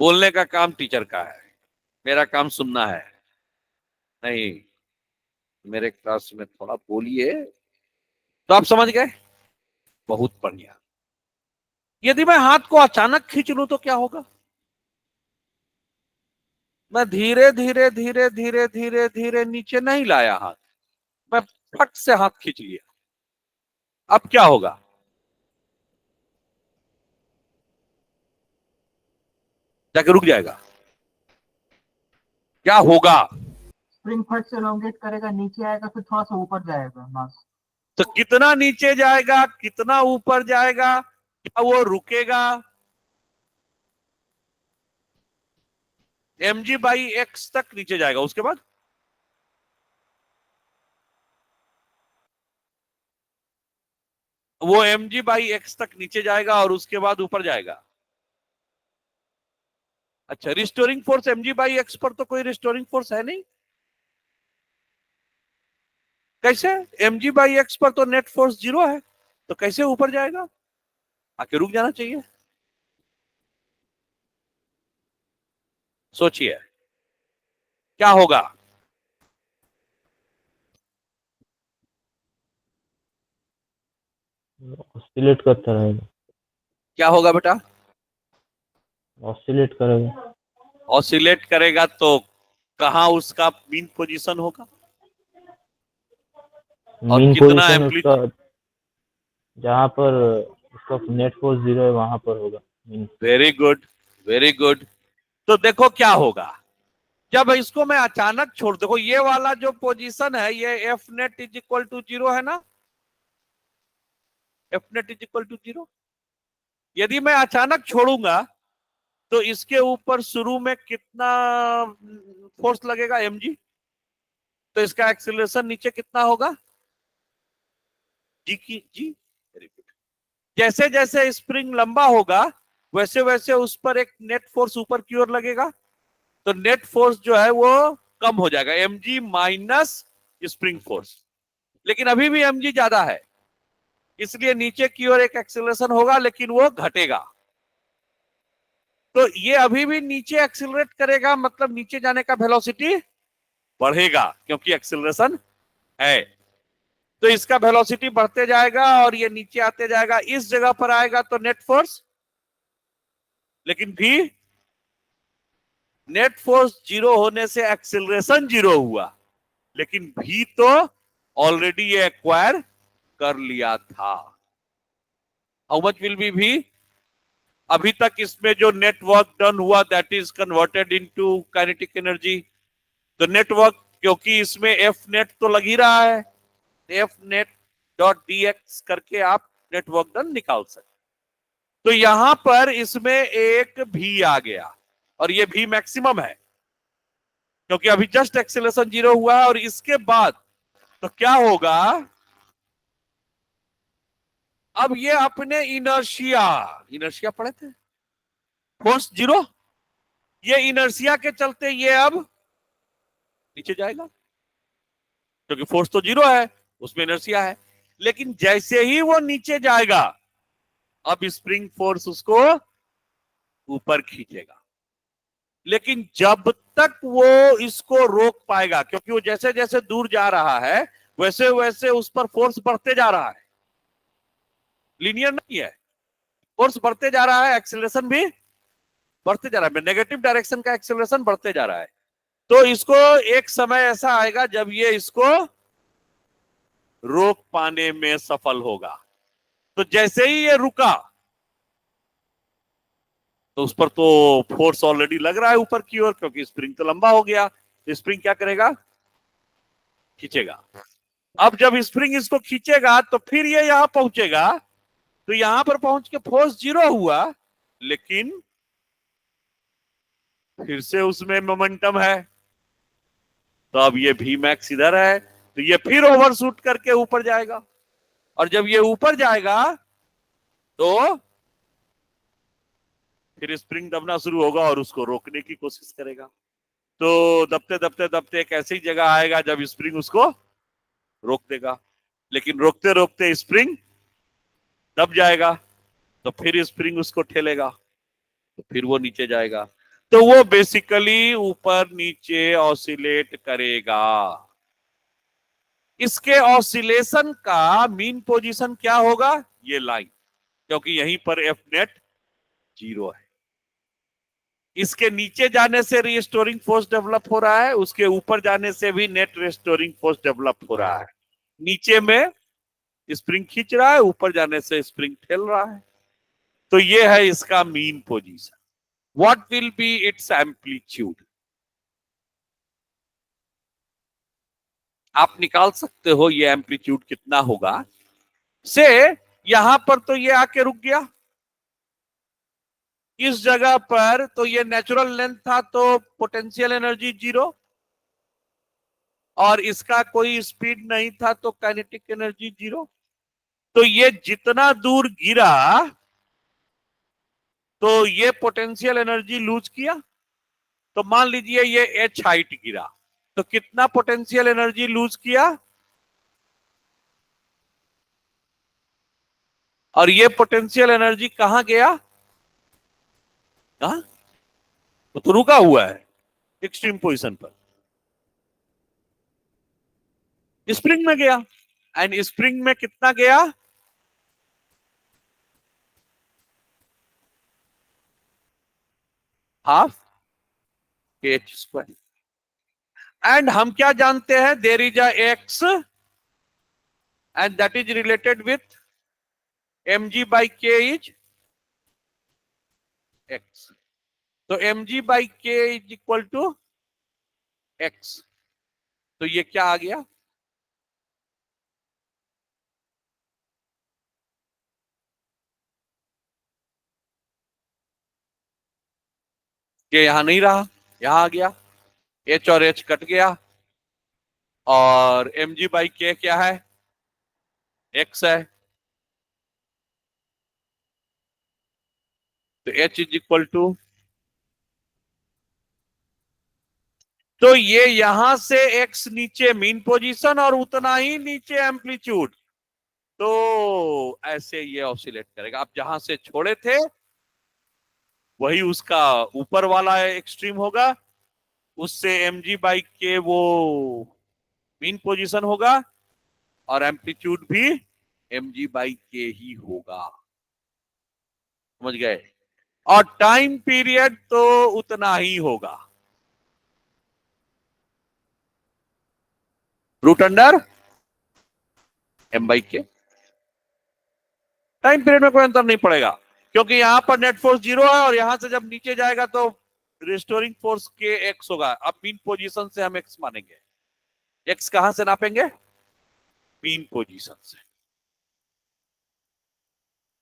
बोलने का काम टीचर का है, मेरा काम सुनना है। नहीं, मेरे क्लास में थोड़ा बोलिए तो आप समझ गए, बहुत बढ़िया। यदि मैं हाथ को अचानक खींच लूं तो क्या होगा? मैं धीरे धीरे धीरे धीरे धीरे धीरे नीचे नहीं लाया हाथ, मैं फट से हाथ खींच लिया। अब क्या होगा? जाके रुक जाएगा। क्या होगा? स्प्रिंग फट से एलोंगेट करेगा, नीचे आएगा, फिर थोड़ा सा ऊपर जाएगा मास। तो कितना नीचे जाएगा, कितना ऊपर जाएगा, क्या वो रुकेगा? mg/x तक नीचे जाएगा, उसके बाद वो mg/x तक नीचे जाएगा और उसके बाद ऊपर जाएगा। अच्छा, रिस्टोरिंग फोर्स mg/x पर तो कोई रिस्टोरिंग फोर्स है नहीं। कैसे? mg/x पर तो नेट फोर्स 0 है, तो कैसे ऊपर जाएगा? आके रुक जाना चाहिए। सोचिए क्या होगा। ऑसिलेट करता रहेगा। क्या होगा बेटा? ऑसिलेट करेगा। ऑसिलेट करेगा तो कहां उसका मीन पोजीशन होगा और मीन कितना पोजीशन उसका एम्पलीट्यूड? जहाँ पर उसका नेट फोर्स 0 है वहां पर होगा mean. Very good, very good. तो देखो क्या होगा जब इसको मैं अचानक छोड़, देखो ये वाला जो पोजीशन है ये F net is equal to 0 है ना, F net is equal to 0। यदि मैं अचानक छोड़ूंगा तो इसके ऊपर शुरू में कितना फोर्स लगेगा, mg, तो इसका एक्सीलरेशन नीचे कितना होगा, जी। Very good. जैसे जैसे स्प्रिंग लंबा होगा वैसे वैसे उस पर एक नेट फोर्स ऊपर की ओर लगेगा, तो नेट फोर्स जो है वो कम हो जाएगा, mg माइनस स्प्रिंग फोर्स। लेकिन अभी भी mg ज्यादा है, इसलिए नीचे की ओर एक एक्सीलरेशन होगा लेकिन वो घटेगा। तो ये अभी भी नीचे एक्सीलरेट करेगा, मतलब नीचे जाने का वेलोसिटी बढ़ेगा क्योंकि एक्सीलरेशन है। तो इसका वेलोसिटी बढ़ते जाएगा और ये नीचे आते जाएगा, इस जगह पर आएगा तो नेट फोर्स, लेकिन भी नेट फोर्स 0 होने से एक्सीलरेशन 0 हुआ, लेकिन भी तो ऑलरेडी ये एक्वायर कर लिया था। हाउ मच विल बी भी? अभी तक इसमें जो नेटवर्क डन हुआ that is converted into kinetic energy. तो नेटवर्क, क्योंकि इसमें एफ नेट तो लग ही रहा है, एफ नेट डॉट dx करके आप नेटवर्क डन निकाल सकते। तो यहां पर इसमें एक भी आ गया और ये भी मैक्सिमम है क्योंकि अभी जस्ट एक्सेलरेशन 0 हुआ है। और इसके बाद तो क्या होगा, अब ये अपने इनर्शिया, इनर्शिया पढ़े थे, फोर्स 0, ये इनर्शिया के चलते ये अब नीचे जाएगा क्योंकि फोर्स तो 0 है, उसमें इनर्शिया है। लेकिन जैसे ही वो नीचे जाएगा अब स्प्रिंग फोर्स उसको ऊपर खींचेगा, लेकिन जब तक वो इसको रोक पाएगा, क्योंकि वो जैसे जैसे दूर जा रहा है वैसे वैसे उस पर फोर्स बढ़ते जा रहा है, लीनियर नहीं है, फोर्स बढ़ते जा रहा है, एक्सेलरेशन भी बढ़ते जा रहा है, नेगेटिव डायरेक्शन का एक्सेलरेशन बढ़ते जा रहा है। तो इसको एक समय ऐसा आएगा जब ये इसको रोक पाने में सफल होगा। तो जैसे ही ये रुका तो उस पर तो फोर्स ऑलरेडी लग रहा है ऊपर की ओर, क्योंकि स्प्रिंग तो लंबा हो गया। स्प्रिंग क्या करेगा, खींचेगा। अब जब स्प्रिंग इसको खींचेगा तो फिर ये यहां पहुंचेगा, तो यहां पर पहुंच के फोर्स 0 हुआ, लेकिन फिर से उसमें मोमेंटम है, तो अब ये भी मैक्स इधर है, तो ये फिर ओवरशूट करके ऊपर जाएगा। और जब ये ऊपर जाएगा तो फिर स्प्रिंग दबना शुरू होगा और उसको रोकने की कोशिश करेगा। तो दबते दबते दबते एक ऐसी जगह आएगा जब स्प्रिंग उसको रोक देगा, लेकिन रोकते रोकते स्प्रिंग दब जाएगा, तो फिर स्प्रिंग उसको ठेलेगा, तो फिर वो नीचे जाएगा। तो वो बेसिकली ऊपर नीचे ऑसिलेट करेगा। इसके ऑसिलेशन का मीन पोजीशन क्या होगा, ये लाइन, क्योंकि यहीं पर एफ नेट 0 है। इसके नीचे जाने से रिस्टोरिंग फोर्स डेवलप हो रहा है, उसके ऊपर जाने से भी नेट रिस्टोरिंग फोर्स डेवलप हो रहा है। नीचे में स्प्रिंग खींच रहा है, ऊपर जाने से स्प्रिंग ठेल रहा है। तो ये है इसका mean position. What will be it's amplitude? आप निकाल सकते हो ये एम्पलीट्यूड कितना होगा से। यहां पर तो ये आके रुक गया, इस जगह पर तो ये नेचुरल लेंथ था, तो पोटेंशियल एनर्जी 0, और इसका कोई स्पीड नहीं था तो काइनेटिक एनर्जी 0। तो ये जितना दूर गिरा तो ये पोटेंशियल एनर्जी लूज किया। तो मान लीजिए ये h हाइट गिरा, तो कितना पोटेंशियल एनर्जी लूज किया, और ये पोटेंशियल एनर्जी कहां गया? कहां? वो तो रुका हुआ है एक्सट्रीम पोजीशन पर, स्प्रिंग में गया। एंड स्प्रिंग में कितना गया? Half h square. एंड हम क्या जानते हैं? There is a x and that is related with mg by k is x। तो mg by k is equal to x। तो ये क्या आ गया? ये यहां नहीं रहा, यहां आ गया, h और h कट गया, और mg by k क्या है? x है। तो h इज इक्वल टू, तो ये यहां से x नीचे मीन पोजीशन और उतना ही नीचे एम्पलीट्यूड। तो ऐसे ये ऑसिलेट करेगा। आप जहां से छोड़े थे वही उसका ऊपर वाला एक्सट्रीम होगा, उससे mg बाई के वो मीन पोजीशन होगा, और एम्पलीट्यूड भी mg बाई के ही होगा। समझ गए? और टाइम पीरियड तो उतना ही होगा, रूट अंडर m बाई के। टाइम पीरियड में कोई अंतर नहीं पड़ेगा, क्योंकि यहां पर नेट फोर्स 0 है, और यहां से जब नीचे जाएगा तो रिस्टोरिंग फोर्स के x होगा। अब मीन पोजीशन से हम x मानेंगे। x कहां से नापेंगे? मीन पोजीशन से।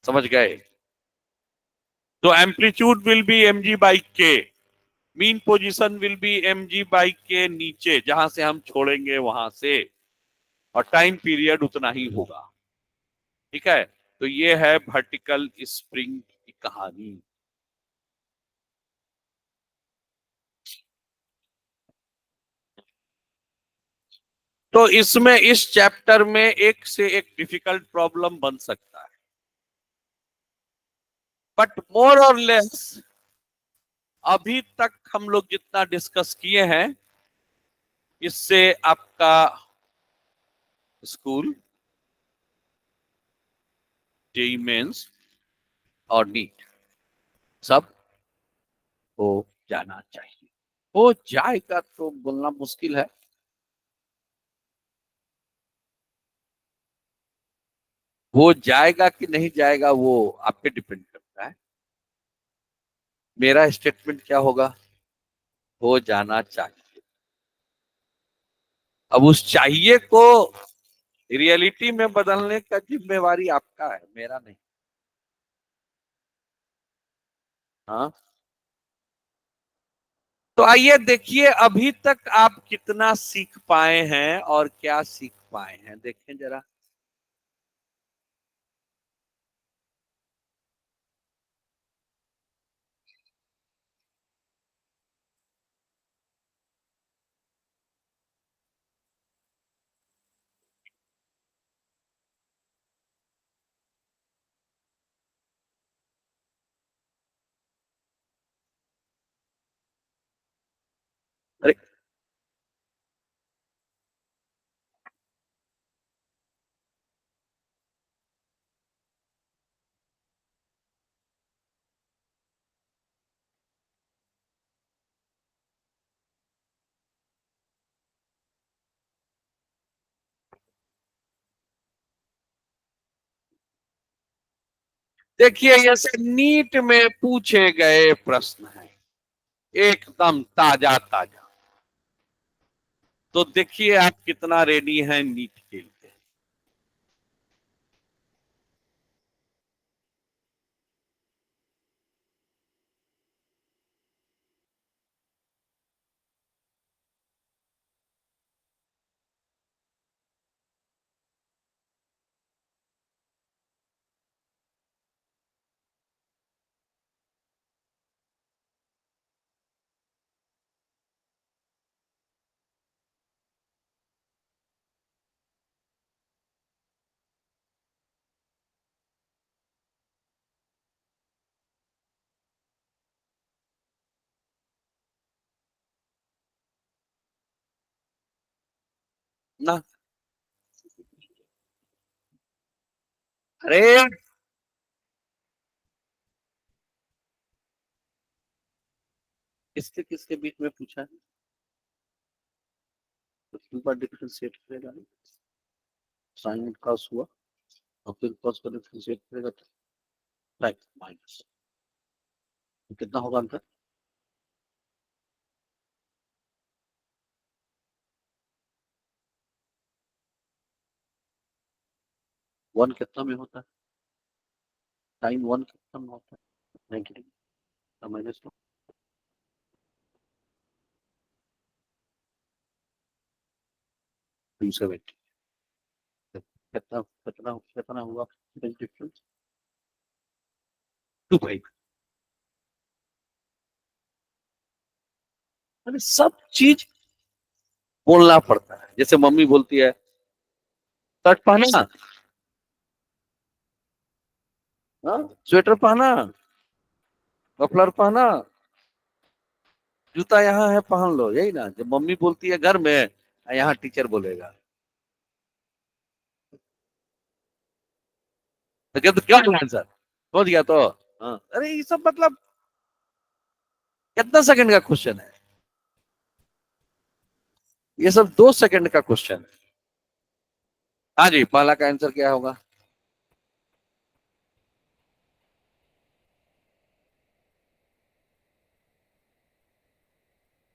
समझ गए? तो amplitude will be mg by K, mean position will be mg by K नीचे जहां से हम छोड़ेंगे वहां से, और टाइम पीरियड उतना ही होगा। ठीक है? तो ये है वर्टिकल स्प्रिंग की कहानी। तो इसमें इस चैप्टर में एक से एक डिफिकल्ट प्रॉब्लम बन सकता है, बट मोर और लेस अभी तक हम लोग जितना डिस्कस किए हैं, इससे आपका स्कूल, जेई मेंस और नीट सब हो जाना चाहिए। हो जाएगा तो बोलना मुश्किल है, हो जाएगा कि नहीं जाएगा वो आप पे डिपेंड करता है। मेरा स्टेटमेंट क्या होगा? हो जाना चाहिए। अब उस चाहिए को रियलिटी में बदलने का जिम्मेवारी आपका है, मेरा नहीं। हाँ, तो आइए देखिए अभी तक आप कितना सीख पाए हैं और क्या सीख पाए हैं, देखें जरा। अरे देखिए ये सब नीट में पूछे गए प्रश्न हैं, एकदम ताजा ताजा। तो देखिए आप कितना रेडी हैं नीट के लिए। ना अरे किसके किसके बीच में पूछा है, तो पर डिफरेंशिएट करेगा, साइन कॉस हुआ और फिर कॉस को डिफरेंशिएट करेगा तो माइनस, तो कितना होगा अंतर? वन कितना में होता है, साइन वन कितना में होता है, negative minus one, two seventy, कितना कितना कितना हुआ डिफरेंस, टू फाइव। अरे सब चीज बोलना पड़ता है, जैसे मम्मी बोलती है शर्ट पहना, हाँ स्वेटर पहना, मफलर पहना, जूता यहाँ है पहन लो, यही ना जब मम्मी बोलती है घर में, यहाँ टीचर बोलेगा तो क्या आंसर समझ गया तो। हाँ अरे ये सब मतलब कितना सेकंड का क्वेश्चन है, ये सब 2 सेकंड का क्वेश्चन है। हाँ जी पहला का आंसर क्या होगा,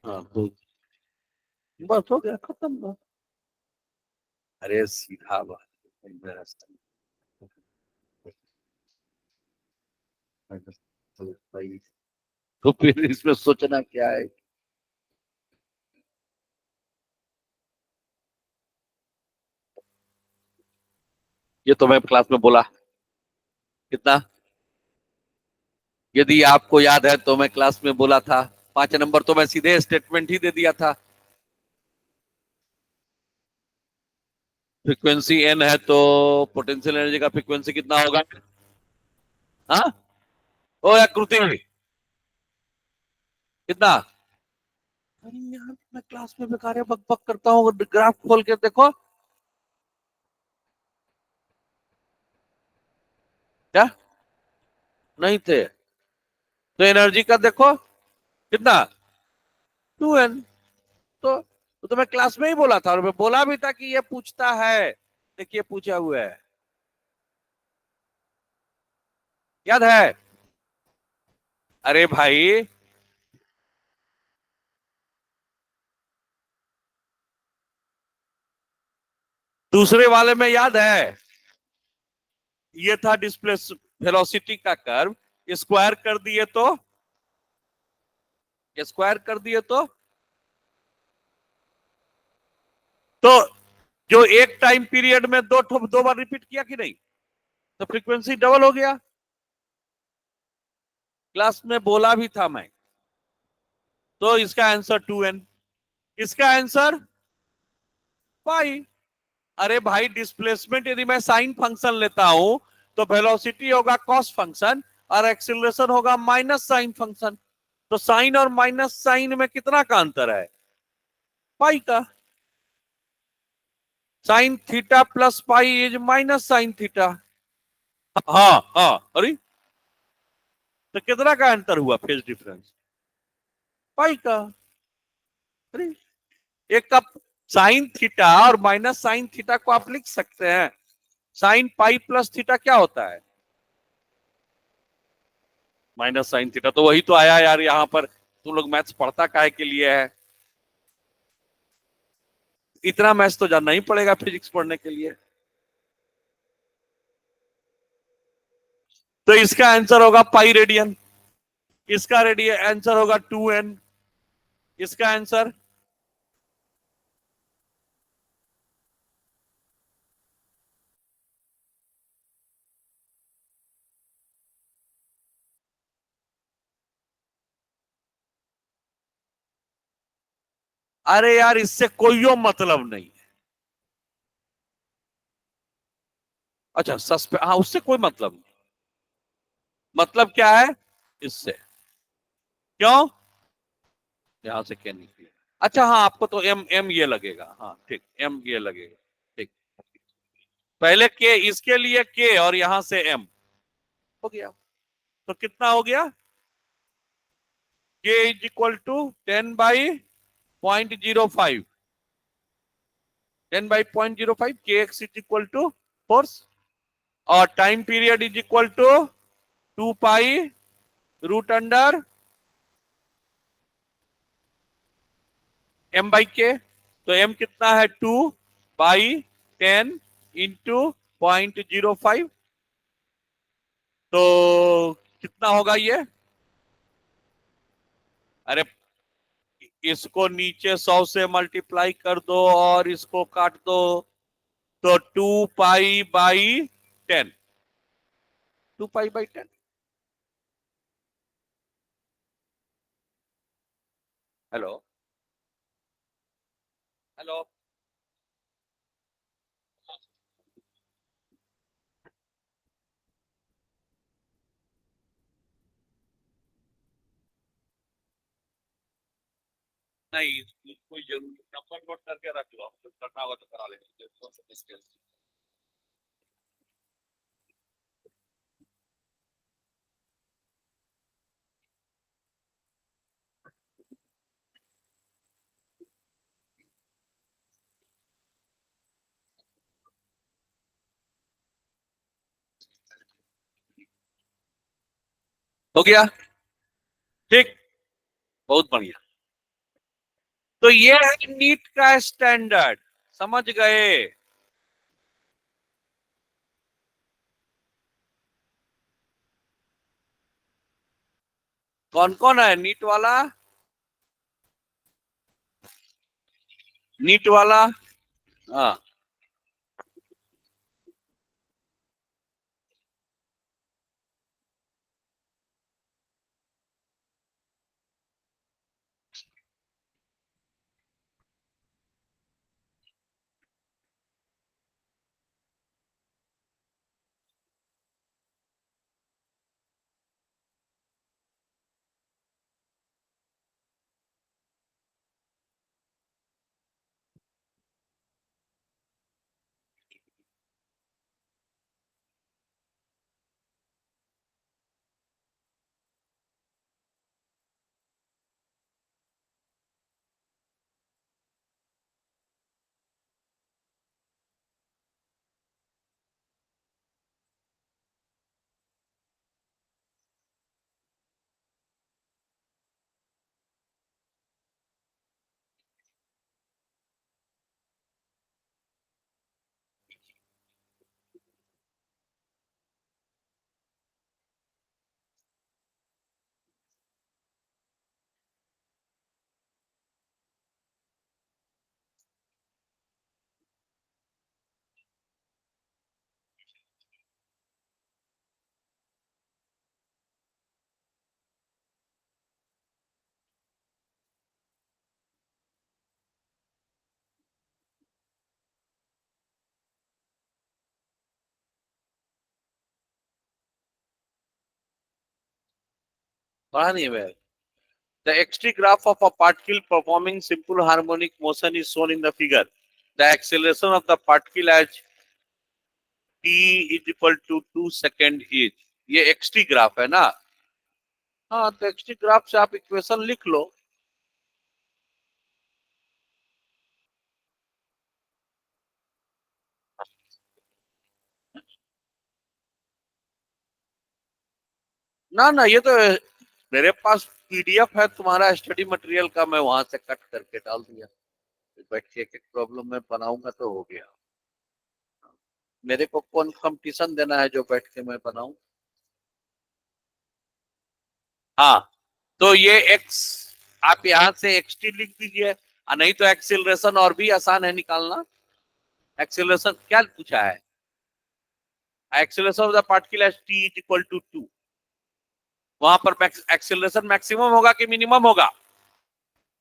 हाँ तो बस हो गया खत्म बात। अरे सीधा बात, तो फिर इसमें सोचना क्या है, ये तो मैं क्लास में बोला कितना, यदि आपको याद है तो मैं क्लास में बोला था 5 नंबर, तो मैं सीधे स्टेटमेंट ही दे दिया था, फ्रीक्वेंसी एन है तो पोटेंशियल एनर्जी का फ्रीक्वेंसी कितना होगा, हाँ ओ आकृति कितना, अरे यार मैं क्लास में बेकार बक बक करता हूँ, ग्राफ खोल के देखो, क्या नहीं थे, तो एनर्जी का देखो कितना 2n, तो मैं क्लास में ही बोला था और मैं बोला भी था कि ये पूछता है, देखिए पूछा हुआ है, याद है, अरे भाई दूसरे वाले में याद है, ये था डिस्प्लेस वेलोसिटी का कर्व, स्क्वायर कर दिए तो, स्क्वायर कर दिए तो जो एक टाइम पीरियड में दो बार रिपीट किया कि नहीं, तो फ्रीक्वेंसी डबल हो गया, क्लास में बोला भी था मैं, तो इसका आंसर 2n, इसका आंसर पाई। अरे भाई डिस्प्लेसमेंट यदि मैं साइन फंक्शन लेता हूं तो वेलोसिटी होगा कॉस फंक्शन और एक्सीलरेशन होगा माइनस साइन फंक्शन, तो साइन और माइनस साइन में कितना का अंतर है, पाई का, sine theta plus pi is minus sine theta, हाँ हाँ अरे तो कितना का अंतर हुआ फेज डिफरेंस, पाई का, अरे एक का साइन थीटा और माइनस साइन थीटा को आप लिख सकते हैं, साइन पाई प्लस थीटा क्या होता है, माइनस साइन थीटा, तो वही तो आया यार यहाँ पर। तुम लोग मैथ्स पढ़ता काहे के लिए है? इतना मैथ्स तो जानना ही पड़ेगा फिजिक्स पढ़ने के लिए। तो इसका आंसर होगा पाई रेडियन, इसका रेडियन आंसर होगा 2n, इसका आंसर अरे यार इससे कोई मतलब नहीं। अच्छा हाँ उससे कोई मतलब नहीं। मतलब क्या है इससे? क्यों? यहां से क्या निकले? अच्छा हाँ, आपको तो एम एम ये लगेगा, हाँ ठीक, एम ये लगेगा। ठीक, पहले के, इसके लिए के और यहां से एम हो गया। तो कितना हो गया? के is equal to 10/0.05, 10/0.05, K X is equal to force, और time period is equal to 2 pi root under m/k। तो m कितना है? 2/10 × 0.05। तो कितना होगा ये? अरे इसको नीचे 100 से मल्टीप्लाई कर दो और इसको काट दो, तो 2 पाई/10, 2 पाई/10। Hello, hello. नहीं, कोई जरूरी नंबर नोट करके रख लो, करना होगा तो करा लेंगे। हो गया, ठीक, बहुत बढ़िया। तो ये है नीट का स्टैंडर्ड, समझ गए? कौन कौन है नीट वाला? नीट वाला, हाँ। पढ़ा नहीं है? The XT graph of a particle performing simple harmonic motion is shown in the figure. The acceleration of the particle as t is equal to 2 second is, ये XT ग्राफ है ना? हाँ, तो XT ग्राफ से आप इक्वेशन लिख लो। ना ना, ये तो मेरे पास पीडीएफ है तुम्हारा स्टडी मटेरियल का, मैं वहां से कट करके डाल दिया। बैठ के एक एक प्रॉब्लम में बनाऊंगा तो हो गया। मेरे को कौन कंपटीशन देना है जो बैठ के मैं बनाऊं। हाँ, तो ये एक्स, आप यहां से एक्स टी लिख दीजिए, नहीं तो एक्सिलरेशन और भी आसान है निकालना। एक्सिलरेशन क्या पूछा है, acceleration of the particle as t is equal to 2। वहां पर एक्सिलरेशन मैक्सिमम होगा कि मिनिमम होगा,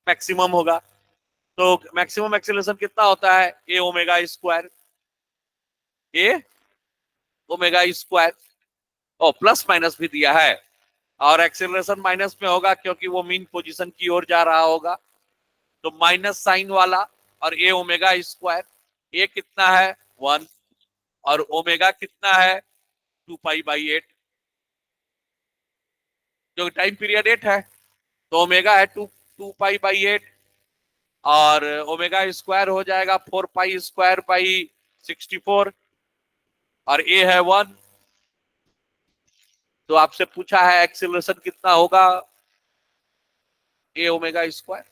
मैक्सिमम होगा। तो मैक्सिमम एक्सिलरेशन कितना होता है, A omega square, A omega square. ओ प्लस माइनस भी दिया है, और एक्सिलरेशन माइनस में होगा क्योंकि वो मीन पोजीशन की ओर जा रहा होगा, तो माइनस साइन वाला। और ए ओमेगा स्क्वायर, ए कितना है 1, और ओमेगा कितना है 2 पाई/8, जो टाइम पीरियड 8 है, तो ओमेगा है 2 पाई/8, और ओमेगा स्क्वायर हो जाएगा 4 पाई स्क्वायर/64, और ए है 1। तो आपसे पूछा है एक्सिलरेशन कितना होगा, ए ओमेगा स्क्वायर।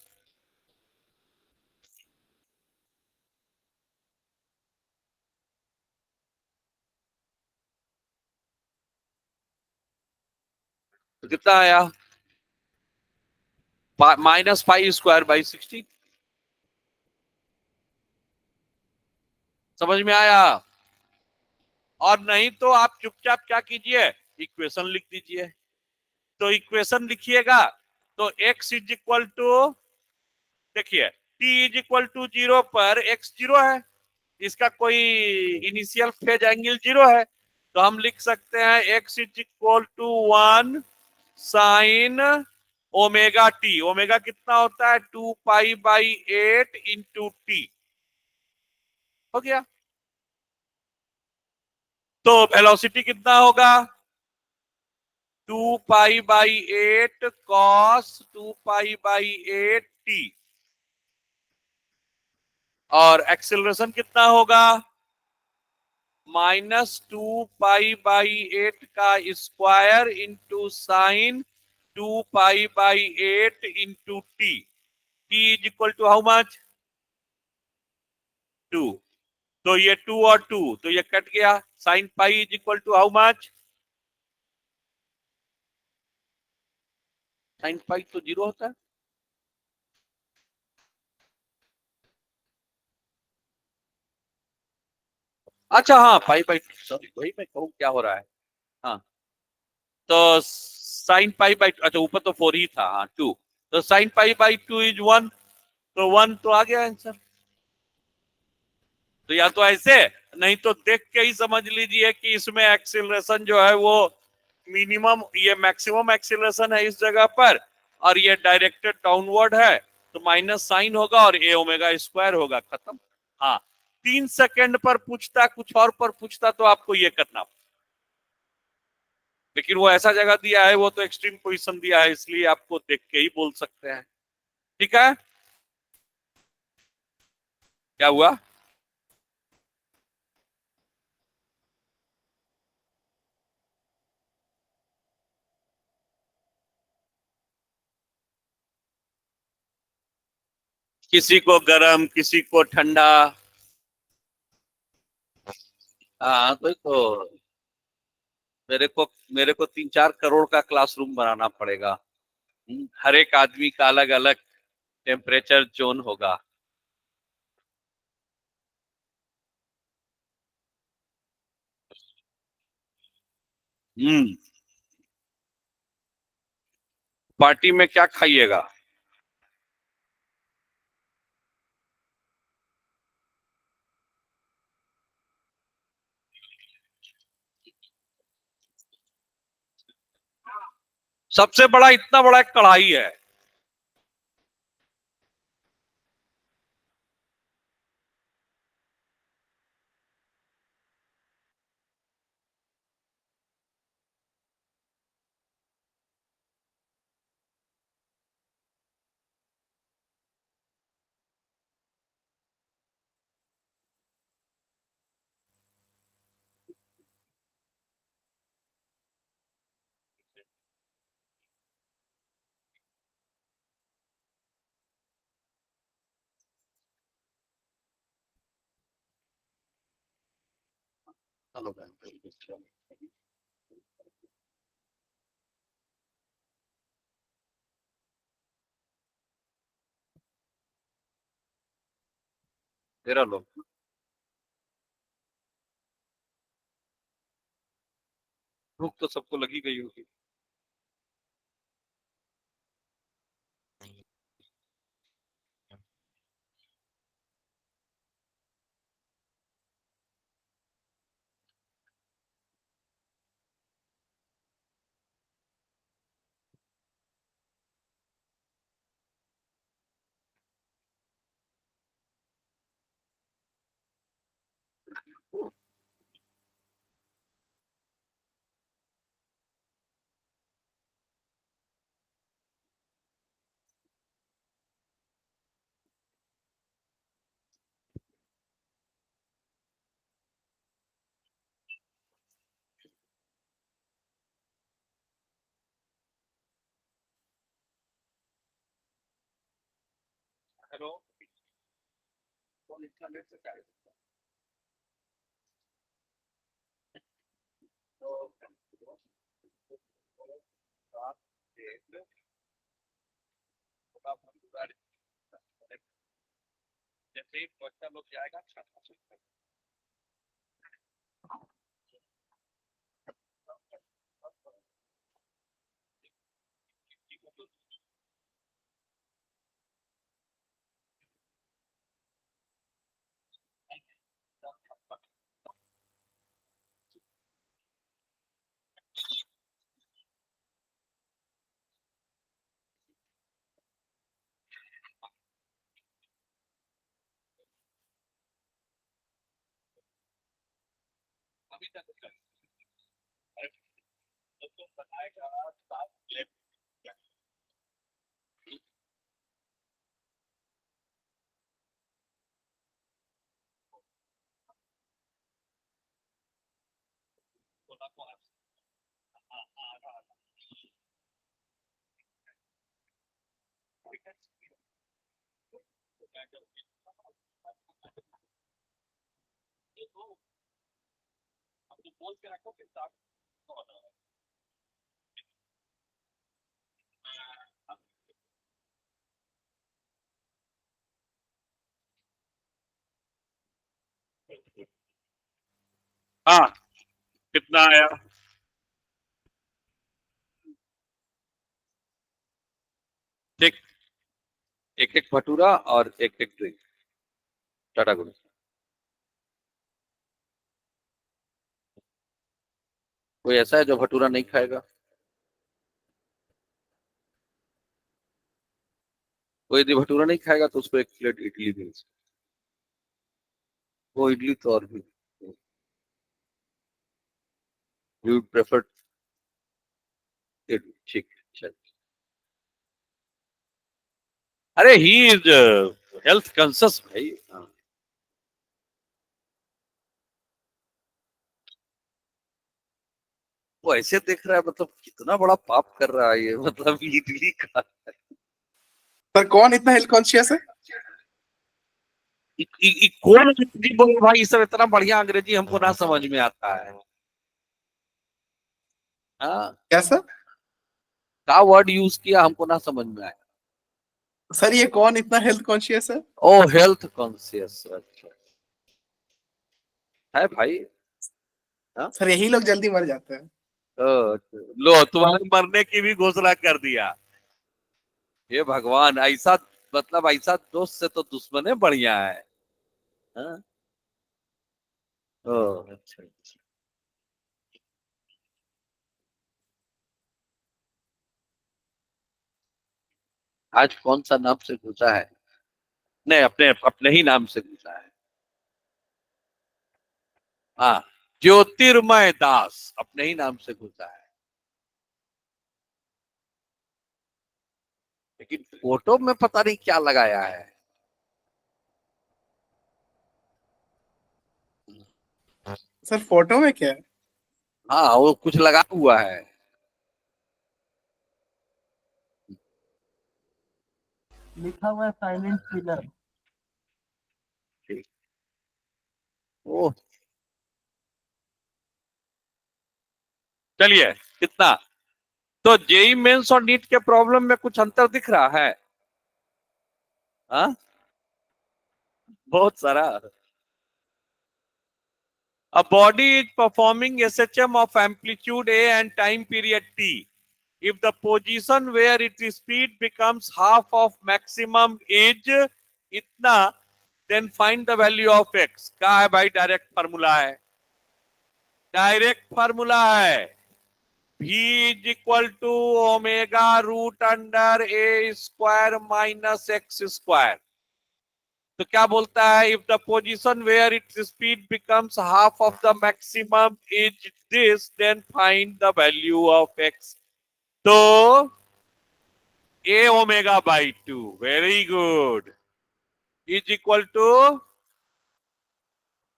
तो कितना आया, -पाई/60। समझ में आया। और नहीं तो आप चुपचाप क्या कीजिए, इक्वेशन लिख दीजिए। तो इक्वेशन लिखिएगा, तो x इज इक्वल टू, देखिए t इज इक्वल टू 0 पर x 0 है, इसका कोई इनिशियल फेज एंगल 0 है, तो हम लिख सकते हैं x is equal to 1 sine omega t. Omega कितना होता है 2 पाई/8 इंटू टी। हो गया। तो वेलोसिटी कितना होगा 2 पाई/8 कॉस 2 पाई/8 टी। और एक्सेलरेशन कितना होगा -2 पाई/8 का square into sine 2 pi into T. T is equal to how much 2। तो ये 2 और 2 तो ये कट गया, sine pi is equal to how much, sine pi तो 0 होता है। अच्छा हाँ, पाई/2, सॉरी वही मैं कहूँ क्या हो रहा है। हाँ, तो साइन पाई/2, अच्छा ऊपर तो 4 ही था, हाँ 2, तो साइन पाई/2 इज 1, तो 1 तो आ गया आंसर। तो या तो ऐसे, नहीं तो देख के ही समझ लीजिए कि इसमें एक्सिलरेशन जो है वो मिनिमम, ये मैक्सिमम एक्सिलरेशन है इस जगह पर, और ये डायरेक्टेड डाउनवर्ड है, तो माइनस साइन होगा और ए ओमेगा स्क्वायर होगा, खत्म। हाँ, 3 सेकंड पर पूछता, कुछ और पर पूछता तो आपको ये करना, लेकिन वो ऐसा जगह दिया है, वो तो एक्सट्रीम पोजीशन दिया है, इसलिए आपको देख के ही बोल सकते हैं। ठीक है, क्या हुआ, किसी को गरम किसी को ठंडा। हाँ तो मेरे को 3-4 करोड़ का क्लासरूम बनाना पड़ेगा। हर एक आदमी का अलग अलग टेम्परेचर जोन होगा। हम्म, पार्टी में क्या खाइएगा। सबसे बड़ा इतना बड़ा एक कढ़ाई है। 13 लोग। भूख तो सबको लगी गई होगी। हेलो, जैसे ही बच्चा लोग जाएगा अभी तक तो बताएगा बोल के रखो कि हाँ कितना आया। ठीक, एक एक भटूरा और एक एक ड्रिंक। टाटा गुरु। कोई ऐसा है जो भटूरा नहीं खाएगा? कोई यदि भटूरा नहीं खाएगा तो उसको एक प्लेट इडली दे। वो इडली तो और भी यू प्रेफर इडली। ठीक, चल। अरे ही इज हेल्थ कॉन्शियस भाई। हाँ। वो ऐसे देख रहा है, मतलब कितना बड़ा पाप कर रहा है ये, मतलब इडली का। पर कौन इतना हेल्थ कॉन्शियस है? कौन अंग्रेजी बोले भाई, ये सब इतना बढ़िया अंग्रेजी हमको ना समझ में आता है। हाँ, कैसा? क्या वर्ड यूज किया हमको ना समझ में आया। सर ये कौन इतना हेल्थ कॉन्शियस है? ओ हेल्थ कॉन्शियस, अच्छा है भाई। हाँ? सर यही लोग जल्दी मर जाते हैं। लो तुम्हारे मरने की भी घोषणा कर दिया। हे भगवान, ऐसा मतलब ऐसा दोस्त से तो दुश्मने बढ़िया है। हाँ? ओ अच्छा अच्छा। आज कौन सा नाम से घुसा है? नहीं, अपने अपने ही नाम से घुसा है। हाँ, ज्योतिर्मय दास अपने ही नाम से घुसा है। लेकिन फोटो में पता नहीं क्या लगाया है। सर फोटो में क्या है? हाँ, वो कुछ लगा हुआ है। लिखा हुआ है साइलेंट किलर। ठीक। ओ चलिए कितना, तो जेई मेंस और नीट के प्रॉब्लम में कुछ अंतर दिख रहा है? हाँ, बहुत सारा। A body is performing SHM of amplitude A and time period T. If the position where its speed becomes half of maximum is इतना, then find the value of x. क्या है भाई? डायरेक्ट फार्मूला है, डायरेक्ट फार्मूला है। v is equal to omega root under A square minus X square. तो क्या बोलता है? If the position where its speed becomes half of the maximum is this, then find the value of X. तो A omega by 2, very good, is equal to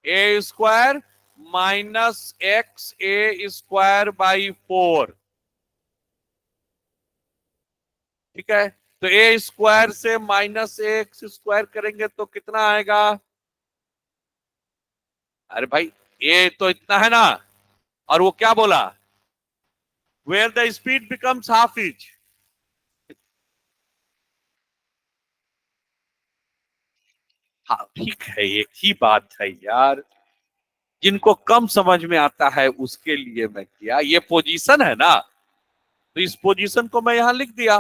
A square minus X A square by 4। ठीक है, तो ए स्क्वायर से माइनस एक्स स्क्वायर करेंगे तो कितना आएगा? अरे भाई, ए तो इतना है ना, और वो क्या बोला? Where the speed becomes half is. हाँ ठीक है, एक ही बात है यार, जिनको कम समझ में आता है उसके लिए मैं किया। ये पोजीशन है ना, तो इस पोजीशन को मैं यहां लिख दिया,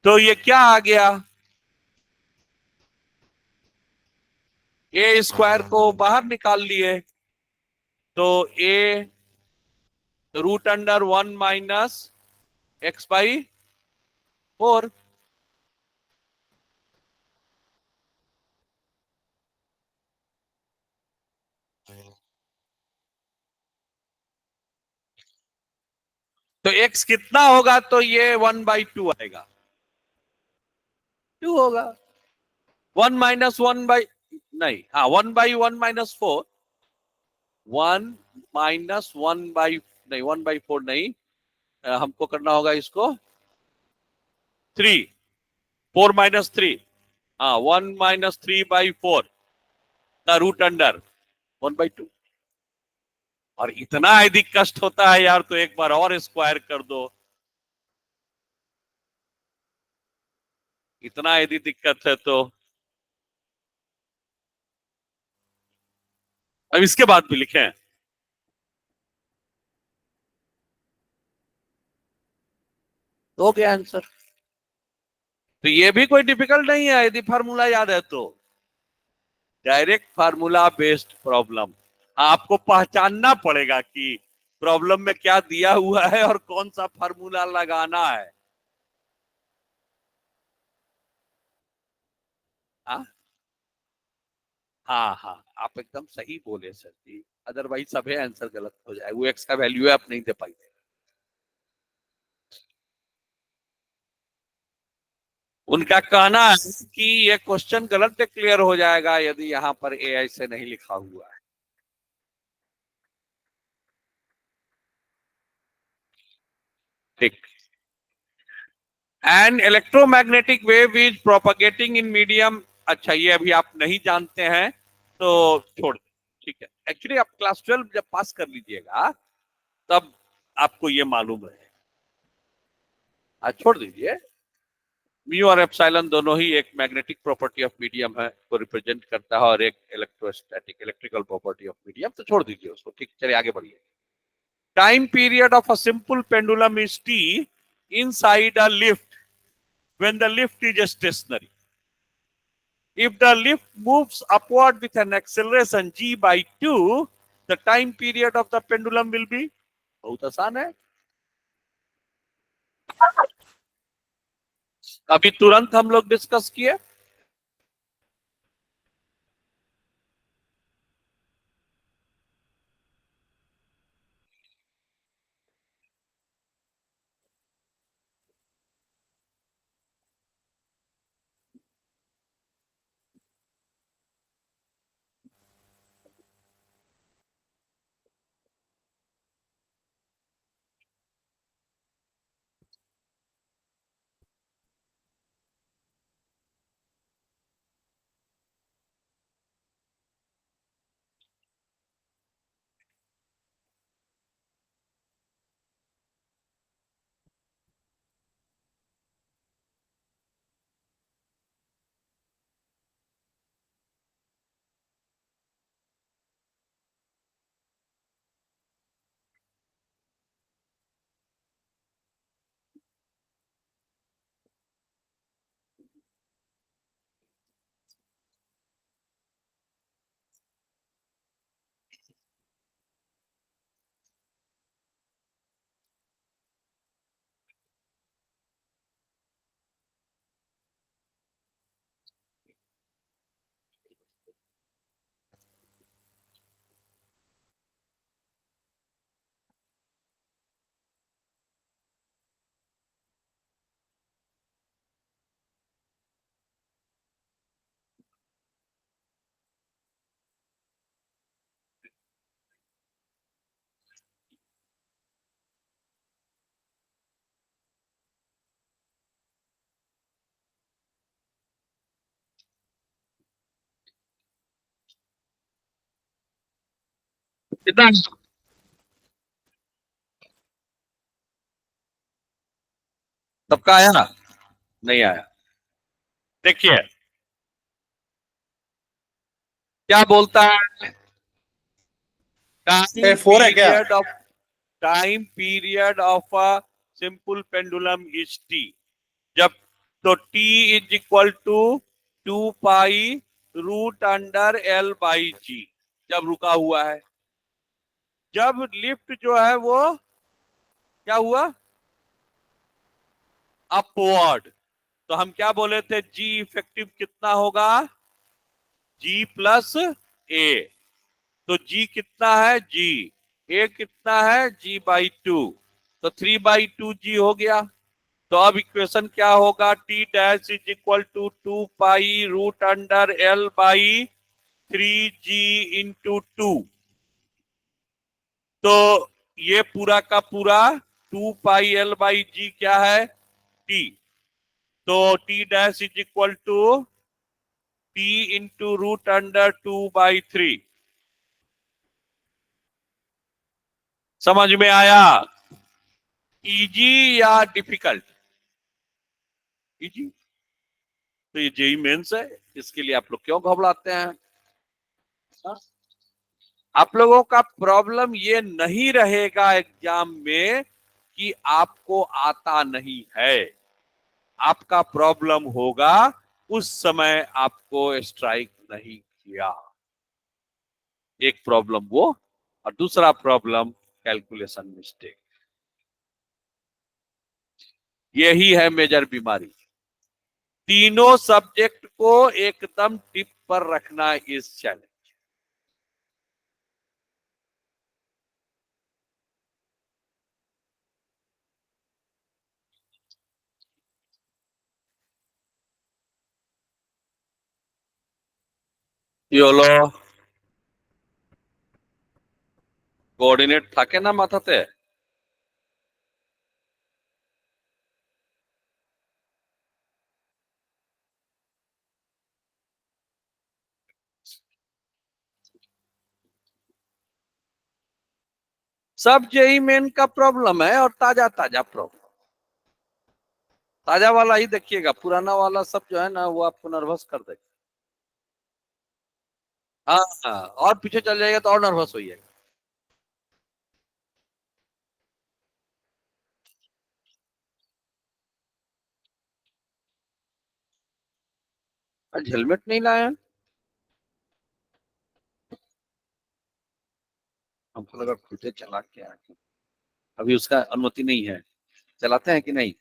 तो ये क्या आ गया? ए स्क्वायर को बाहर निकाल लिए, तो A root under 1 minus X by 4। तो एक्स कितना होगा? तो ये 1/2 आएगा, 2 होगा। 1 - 1 बाई, नहीं, हाँ 1/1 माइनस 4, 1 - 1 बाई, नहीं 1/4 नहीं, हमको करना होगा इसको 3, 4 - 3, हाँ 1 - 3/4 द रूट अंडर 1/2। और इतना यदि कष्ट होता है यार, तो एक बार और स्क्वायर कर दो। इतना यदि दिक्कत है तो अब इसके बाद भी लिखें। तो हो गया आंसर। तो ये भी कोई डिफिकल्ट नहीं है यदि फार्मूला याद है तो। डायरेक्ट फार्मूला बेस्ड प्रॉब्लम, आपको पहचानना पड़ेगा कि प्रॉब्लम में क्या दिया हुआ है और कौन सा फार्मूला लगाना है। हाँ हाँ हाँ, आप एकदम सही बोले सर जी, अदरवाइज सभी आंसर गलत हो जाए। वो एक्स का वैल्यू है, आप नहीं दे पाएंगे। उनका कहना है कि ये क्वेश्चन गलत क्लियर हो जाएगा यदि यहाँ पर एआई से नहीं लिखा हुआ है। ठीक, an electromagnetic wave is propagating in medium. अच्छा, ये अभी आप नहीं जानते हैं तो छोड़ दें। ठीक है, एक्चुअली आप क्लास 12 जब पास कर लीजिएगा तब आपको ये मालूम है। आज छोड़ दीजिए, म्यू और एप्सिलॉन दोनों ही एक मैग्नेटिक प्रॉपर्टी ऑफ मीडियम है को रिप्रेजेंट करता है, और एक electrostatic electrical property of medium, तो छोड़ दीजिए उसको। ठीक, चलिए आगे बढ़िए। Time period of a simple pendulum is T inside a lift when the lift is stationary. If the lift moves upward with an acceleration g/2, the time period of the pendulum will be, बहुत आसान है, अभी तुरंत हम लोग डिस्कस किए। कितना? सबका आया ना? नहीं आया। देखिए क्या बोलता है, टाइम 4 है क्या? Period of time period of a simple pendulum is T. जब तो T is equal to 2 pi root under L by G, जब रुका हुआ है। जब लिफ्ट जो है वो क्या हुआ, अपवर्ड, तो हम क्या बोले थे, जी इफेक्टिव कितना होगा, जी प्लस ए। तो जी कितना है, जी ए कितना है, जी बाई 2, तो 3/2 जी हो गया। तो अब इक्वेशन क्या होगा, t dash is equal to 2 pi root under L by 3 g into 2। तो ये पूरा का पूरा 2 पाई एल बाई जी क्या है, टी। तो t dash is equal to t into root under 2/3। समझ में आया? इजी या डिफिकल्ट? इजी। तो ये जेई मेंस है, इसके लिए आप लोग क्यों घबराते हैं? आप लोगों का प्रॉब्लम ये नहीं रहेगा एग्जाम में कि आपको आता नहीं है, आपका प्रॉब्लम होगा उस समय आपको स्ट्राइक नहीं किया। एक प्रॉब्लम वो, और दूसरा प्रॉब्लम कैलकुलेशन मिस्टेक। यही है मेजर बीमारी। तीनों सब्जेक्ट को एकदम टिप पर रखना इस चैलेंज। ইয়োলো কোঅর্ডিনেট থাকে না মাথাতে? सब जेई मेन का प्रॉब्लम है, और ताजा ताजा प्रॉब्लम। ताजा वाला ही देखिएगा, पुराना वाला सब जो है ना वो आपको नर्वस कर देगा। हाँ हाँ, और पीछे चल जाएगा तो और नर्वस हो जाएगा। आज हेलमेट नहीं लाया, हमको लगा खुद चला के आए। अभी उसका अनुमति नहीं है, चलाते हैं कि नहीं?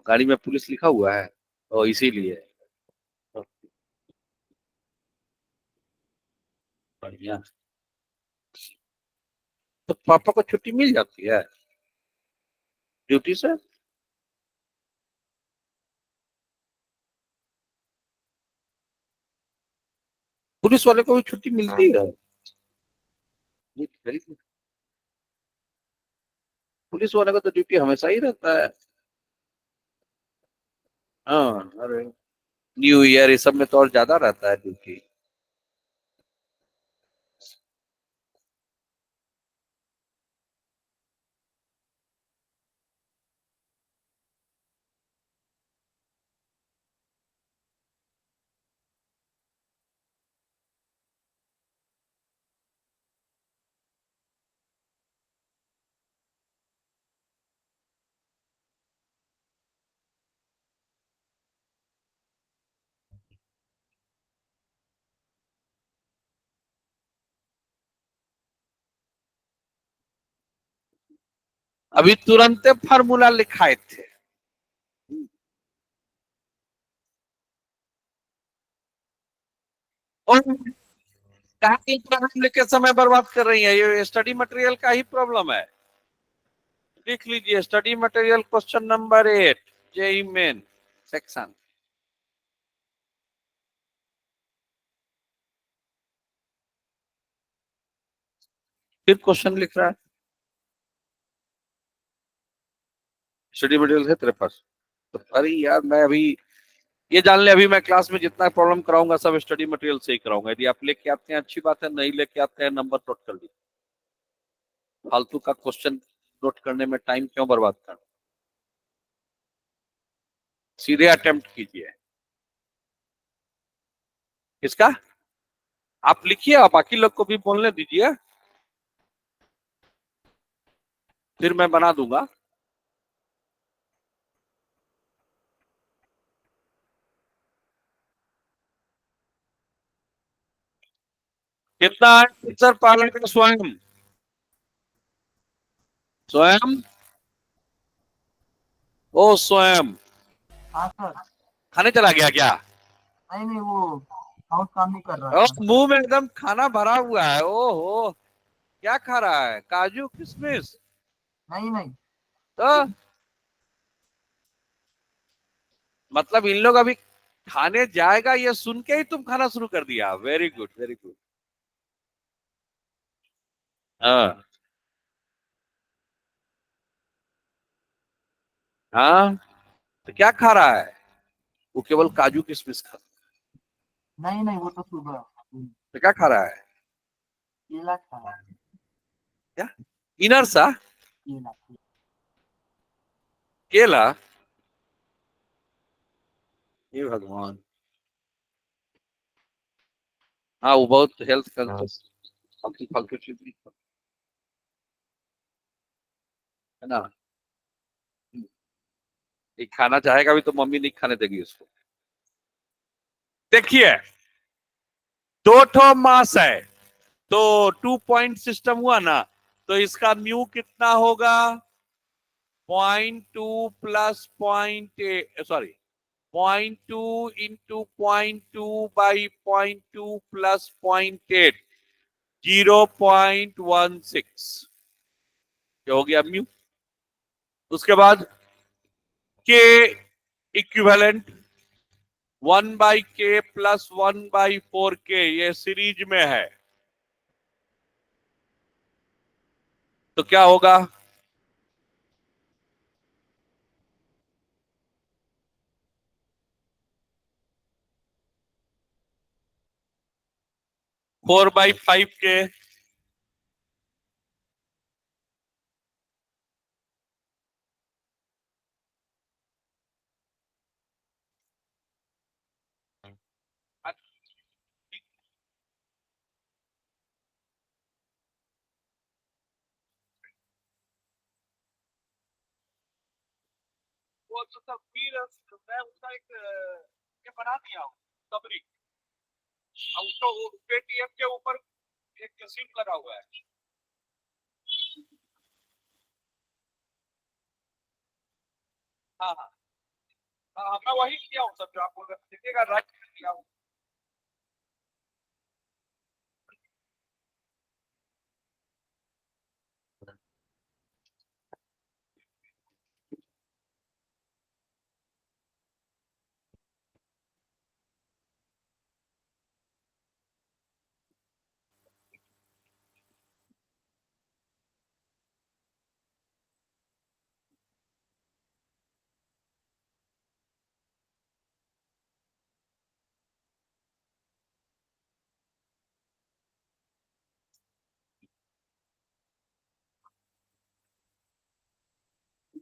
गाड़ी में पुलिस लिखा हुआ है, तो इसीलिए। बढ़िया। तो पापा को छुट्टी मिल जाती है ड्यूटी से? पुलिस वाले को भी छुट्टी मिलती है? Very good. पुलिस वाले का तो ड्यूटी हमेशा ही रहता है। हाँ, अरे न्यू ईयर ये सब में तो और ज्यादा रहता है ड्यूटी। अभी तुरंत फार्मूला लिखाए थे। और कहाँ प्रॉब्लम लेके समय बर्बाद कर रही है, ये स्टडी मटेरियल का ही प्रॉब्लम है। लिख लीजिए, study material question number 8 JEE Main section. फिर क्वेश्चन लिख रहा है, स्टडी मटेरियल है तेरे पास? तो अरे यार, मैं अभी ये जान ले, अभी मैं क्लास में जितना प्रॉब्लम कराऊंगा सब स्टडी मटेरियल से ही कराऊंगा। यदि आप लेके आते हैं अच्छी बात है, नहीं लेके आते हैं नंबर नोट कर लीजिए। फालतू का क्वेश्चन नोट करने में टाइम क्यों बर्बाद करना, सीधे अटेम्प्ट कीजिए। किसका? आप लिखिए, आप बाकी लोग को भी बोलने दीजिए, फिर मैं बना दूंगा। कितना है सर पहले का? स्वयं स्वयं ओ स्वयं हाँ सर। खाने चला गया क्या? नहीं नहीं, वो माउस काम नहीं कर रहा ओ, था। मुंह में एकदम खाना भरा हुआ है। ओहो, क्या खा रहा है? काजू किशमिश? नहीं नहीं। तो मतलब इन लोग अभी खाने जाएगा ये सुन के ही तुम खाना शुरू कर दिया। Very good, very good. हाँ हाँ, तो क्या खा रहा है? वो केवल काजू किशमिश खा। नहीं नहीं, वो तो सुबह तो क्या खा रहा है? केला खाया। क्या? इनर सा केला। केला? हे भगवान। हाँ, वो बहुत हेल्थ कॉन्शियस, फालतू फालतू चीज नहीं खाता, है ना। ये खाना चाहेगा भी तो मम्मी नहीं खाने देगी उसको। देखिए, दो ठो मास है तो 2 पॉइंट सिस्टम हुआ ना, तो इसका म्यू कितना होगा? 0.2 plus 0.8, sorry 0.2 into 0.2 by 0.2 plus 0.8, 0.16। क्या हो गया म्यू? उसके बाद के इक्विवेलेंट 1/k प्लस 1/4k, ये सीरीज में है, तो क्या होगा? फोर बाई फाइव के। वो तो सब फिर मैं उसका एक ये बना दिया हूँ सबरी। अब उसको पेटीएम के ऊपर एक सीट लगा हुआ है। हाँ हाँ हाँ, मैं वही किया हूँ सब, जो आप बोल रहे हैं देखिएगा, राइट किया हूँ।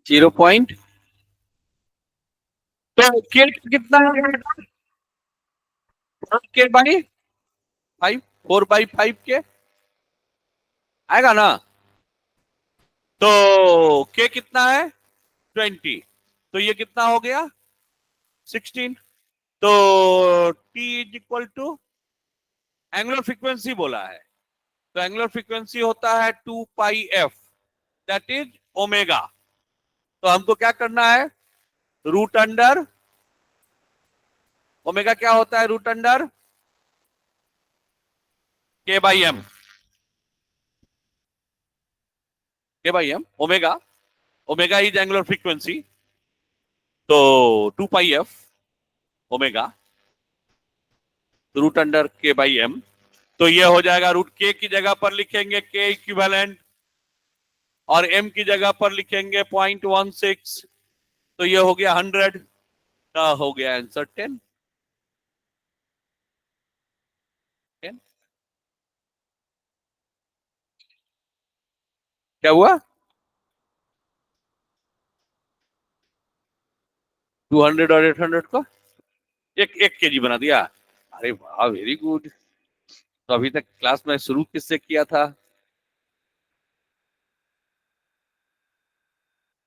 जीरो पॉइंट, तो के कितना है? के बाई फाइव, 4/5 के आएगा ना। तो के कितना है? 20, तो ये कितना हो गया? 16। तो T is equal to angular frequency बोला है, तो एंगुलर फ्रीक्वेंसी होता है 2πf, दैट इज ओमेगा। तो हमको क्या करना है? रूट अंडर ओमेगा क्या होता है? Root under k/m, k/m omega. Omega is angular frequency, तो 2πf omega root under k/m। तो ये हो जाएगा, रूट के की जगह पर लिखेंगे के इक्विवेलेंट, और m की जगह पर लिखेंगे 0.16, तो ये हो गया 100 का, हो गया आंसर 10। क्या हुआ? 200 और 800 को एक एक केजी बना दिया। अरे वाह, वेरी गुड। तो अभी तक क्लास में शुरू किससे किया था?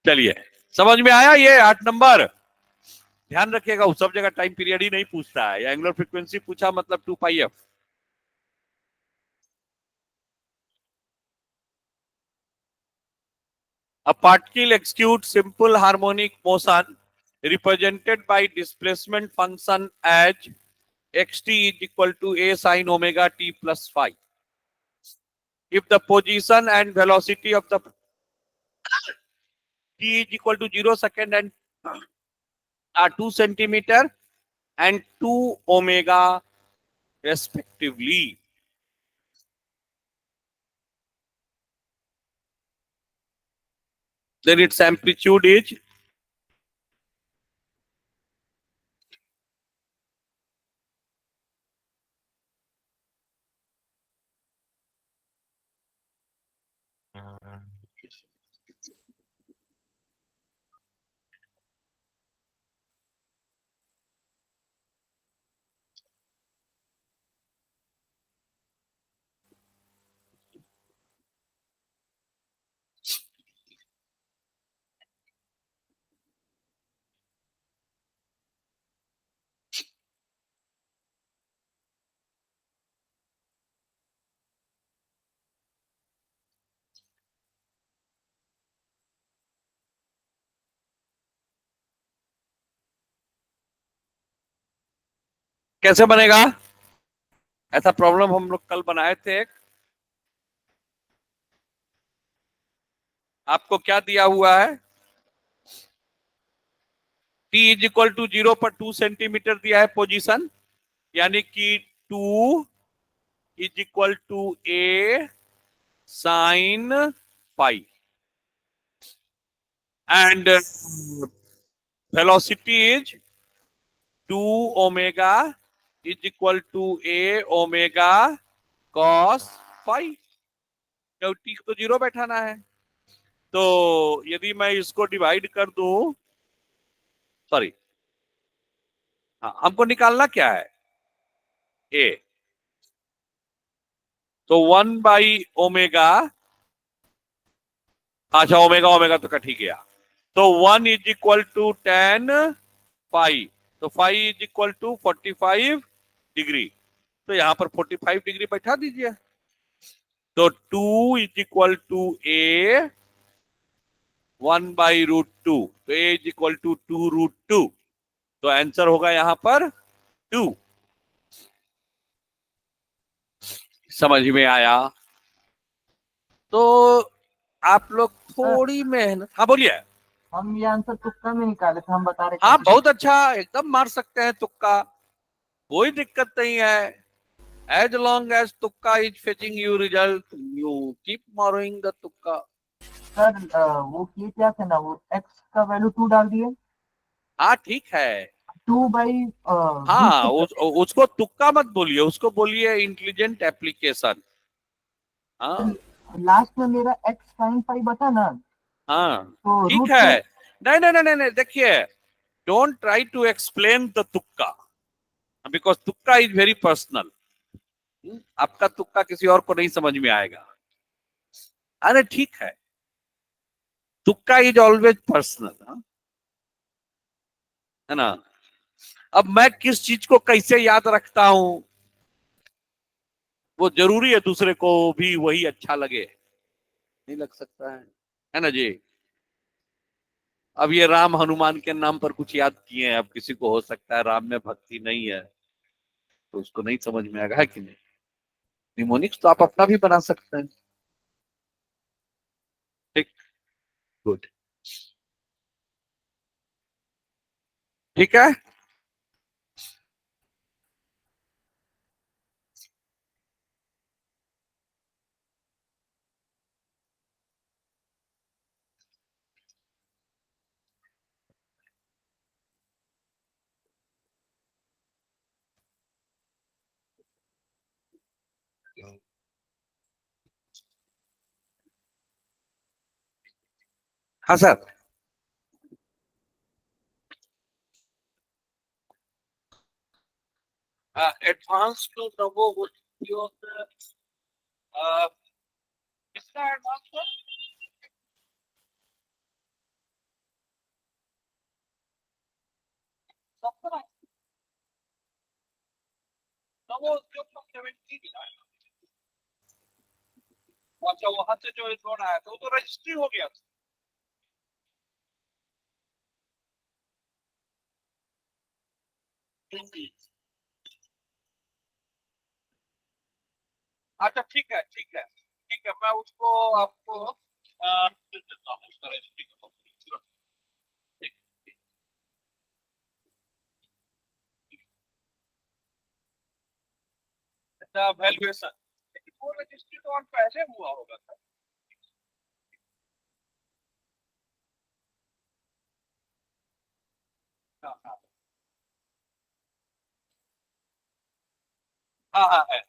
चलिए, समझ में आया ये 8 नंबर। ध्यान रखिएगा, उस सब जगह टाइम पीरियड ही नहीं पूछता है, या एंगुलर फ्रीक्वेंसी पूछा मतलब 2 पाई F. A particle executes simple harmonic motion represented by displacement function as xt is equal to a sine omega t plus phi. If the position and velocity of the t is equal to 0 second and are 2 centimeter and 2 omega respectively, then its amplitude is कैसे बनेगा? ऐसा प्रॉब्लम हम लोग कल बनाए थे एक। आपको क्या दिया हुआ है? t इज इक्वल टू 0 पर 2 सेंटीमीटर दिया है पोजीशन, यानी कि 2 is equal to a sine pi, and velocity is 2 omega is equal to a omega cos phi. T को 0 बैठाना है, तो यदि मैं इसको डिवाइड कर दूं, सॉरी, हाँ, हमको निकालना क्या है? ए। तो 1/ओमेगा, अच्छा ओमेगा ओमेगा तो कट ही गया, तो 1 इज इक्वल टू 10 पाई, तो phi is equal to 45 degree. तो यहां पर 45 डिग्री बैठा दीजिए। तो 2 इज इक्वल टू ए 1/√2, तो ए इज इक्वल टू 2√2। तो आंसर होगा यहां पर 2। समझ में आया? तो आप लोग सर थोड़ी मेहनत, हाँ बोलिए। हम ये आंसर तुक्का में निकाले थे, हम बता रहे हाँ कैसे। बहुत अच्छा, एकदम मार सकते हैं तुक्का, कोई दिक्कत नहीं है। As long as tukka is fetching you result, you keep borrowing the tukka. Sir वो किए क्या थे ना, वो एक्स का वैल्यू 2 डाल दिए, हाँ ठीक है। 2/√2। हाँ उसको तुक्का मत बोलिए, उसको बोलिए इंटेलिजेंट एप्लीकेशन। हाँ लास्ट में मेरा एक्स साइन फाई बता ना, हाँ तो ठीक रूट है। टू। नहीं नहीं नहीं नहीं नहीं, देखिए, don't try to explain the तुक्का, बिकॉज तुक्का इज वेरी पर्सनल। आपका तुक्का किसी और को नहीं समझ में आएगा। अरे ठीक है, तुक्का इज ऑलवेज पर्सनल, है ना। अब मैं किस चीज को कैसे याद रखता हूं, वो जरूरी है दूसरे को भी वही अच्छा लगे? नहीं लग सकता है ना जी। अब ये राम हनुमान के नाम पर कुछ याद किए हैं, अब किसी को हो सकता है राम में भक्ति नहीं है, तो उसको नहीं समझ में आएगा, है कि नहीं? निमोनिक्स तो आप अपना भी बना सकते हैं। ठीक, गुड, ठीक है। हाँ सर। एडवांस टू नवो किसका एडवांस सर? सबका नवो उद्योग का 70 दिया है। अच्छा वहां से जो लोन आया था वो तो रजिस्ट्री हो गया था। अच्छा ठीक है ठीक है ठीक है, मैं उसको आपको दे देता हूँ उसका रजिस्ट्री का। ठीक। अच्छा वैल्यूएशन, वो रजिस्ट्री तो और पहले हुआ होगा सर। हाँ हाँ हाँ हाँ है।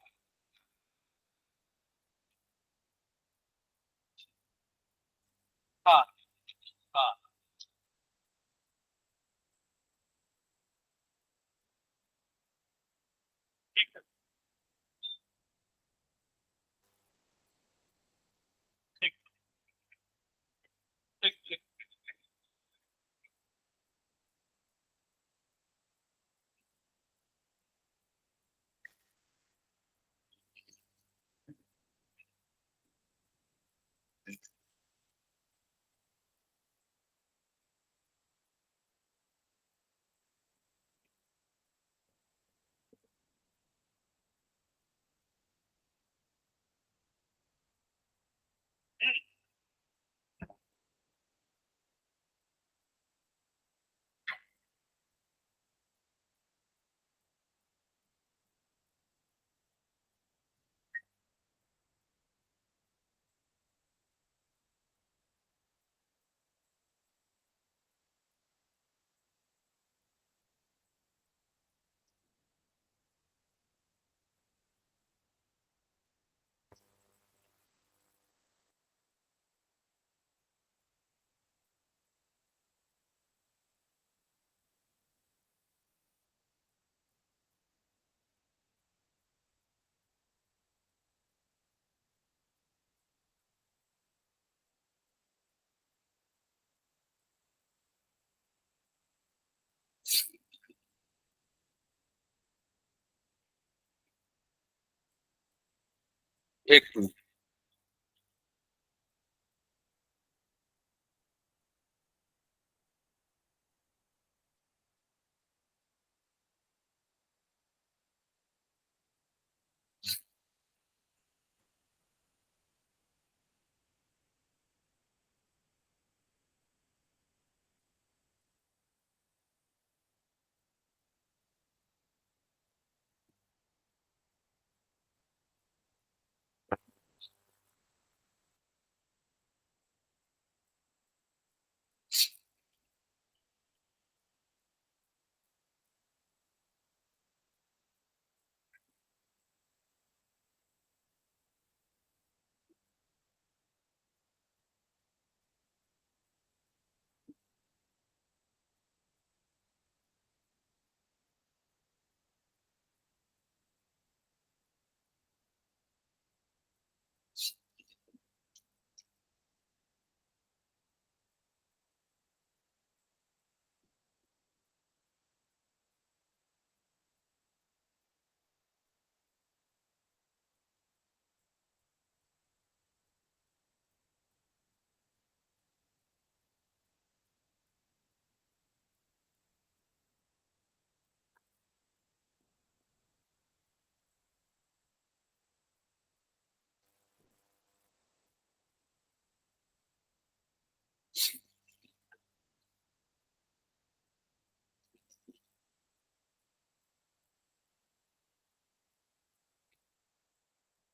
हाँ हाँ ठीक है ठीक ठीक ठीक। एक मिनट।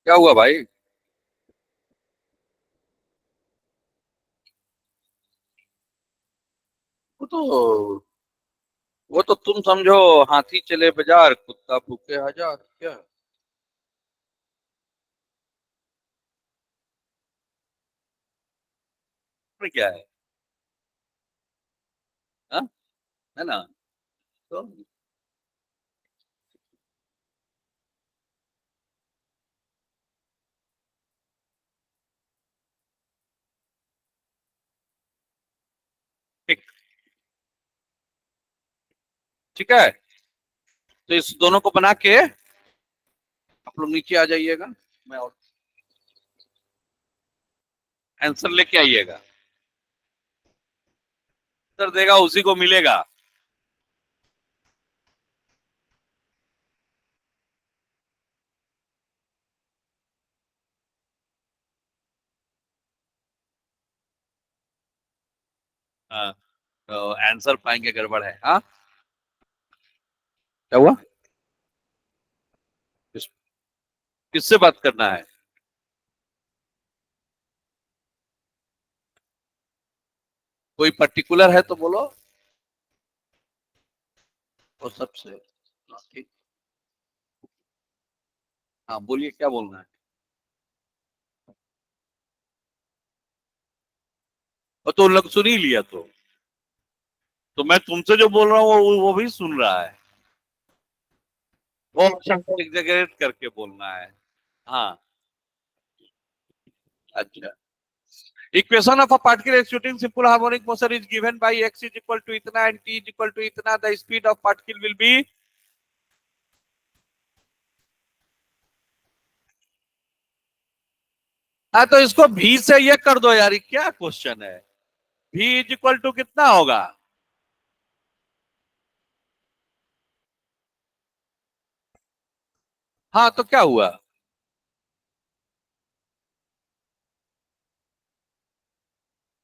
क्या हुआ भाई? वो तो वो तो तुम समझो हाथी चले बाजार कुत्ता भूखे हजार क्या। उसमें क्या है? है ना। तो ठीक ठीक है, तो इस दोनों को बना के आप लोग नीचे आ जाइएगा, मैं और आंसर लेके आइएगा, आंसर देगा उसी को मिलेगा। हाँ, तो आंसर पाएंगे, गड़बड़ है। हाँ, क्या हुआ? किस, किससे बात करना है? कोई पर्टिकुलर है तो बोलो, और सबसे। हाँ, ठीक। हाँ, बोलिए, क्या बोलना है? और तो लग सुन ही लिया, तो मैं तुमसे जो बोल रहा हूँ वो भी सुन रहा है। वो एग्जैगरेट करके बोलना है। हाँ, अच्छा। Equation of a particle executing simple harmonic motion is given by x is equal to इतना and t is equal to इतना. The speed of particle will be। हाँ, तो इसको v से ये कर दो यार, क्या क्वेश्चन है? v इज इक्वल टू कितना होगा? हाँ, तो क्या हुआ?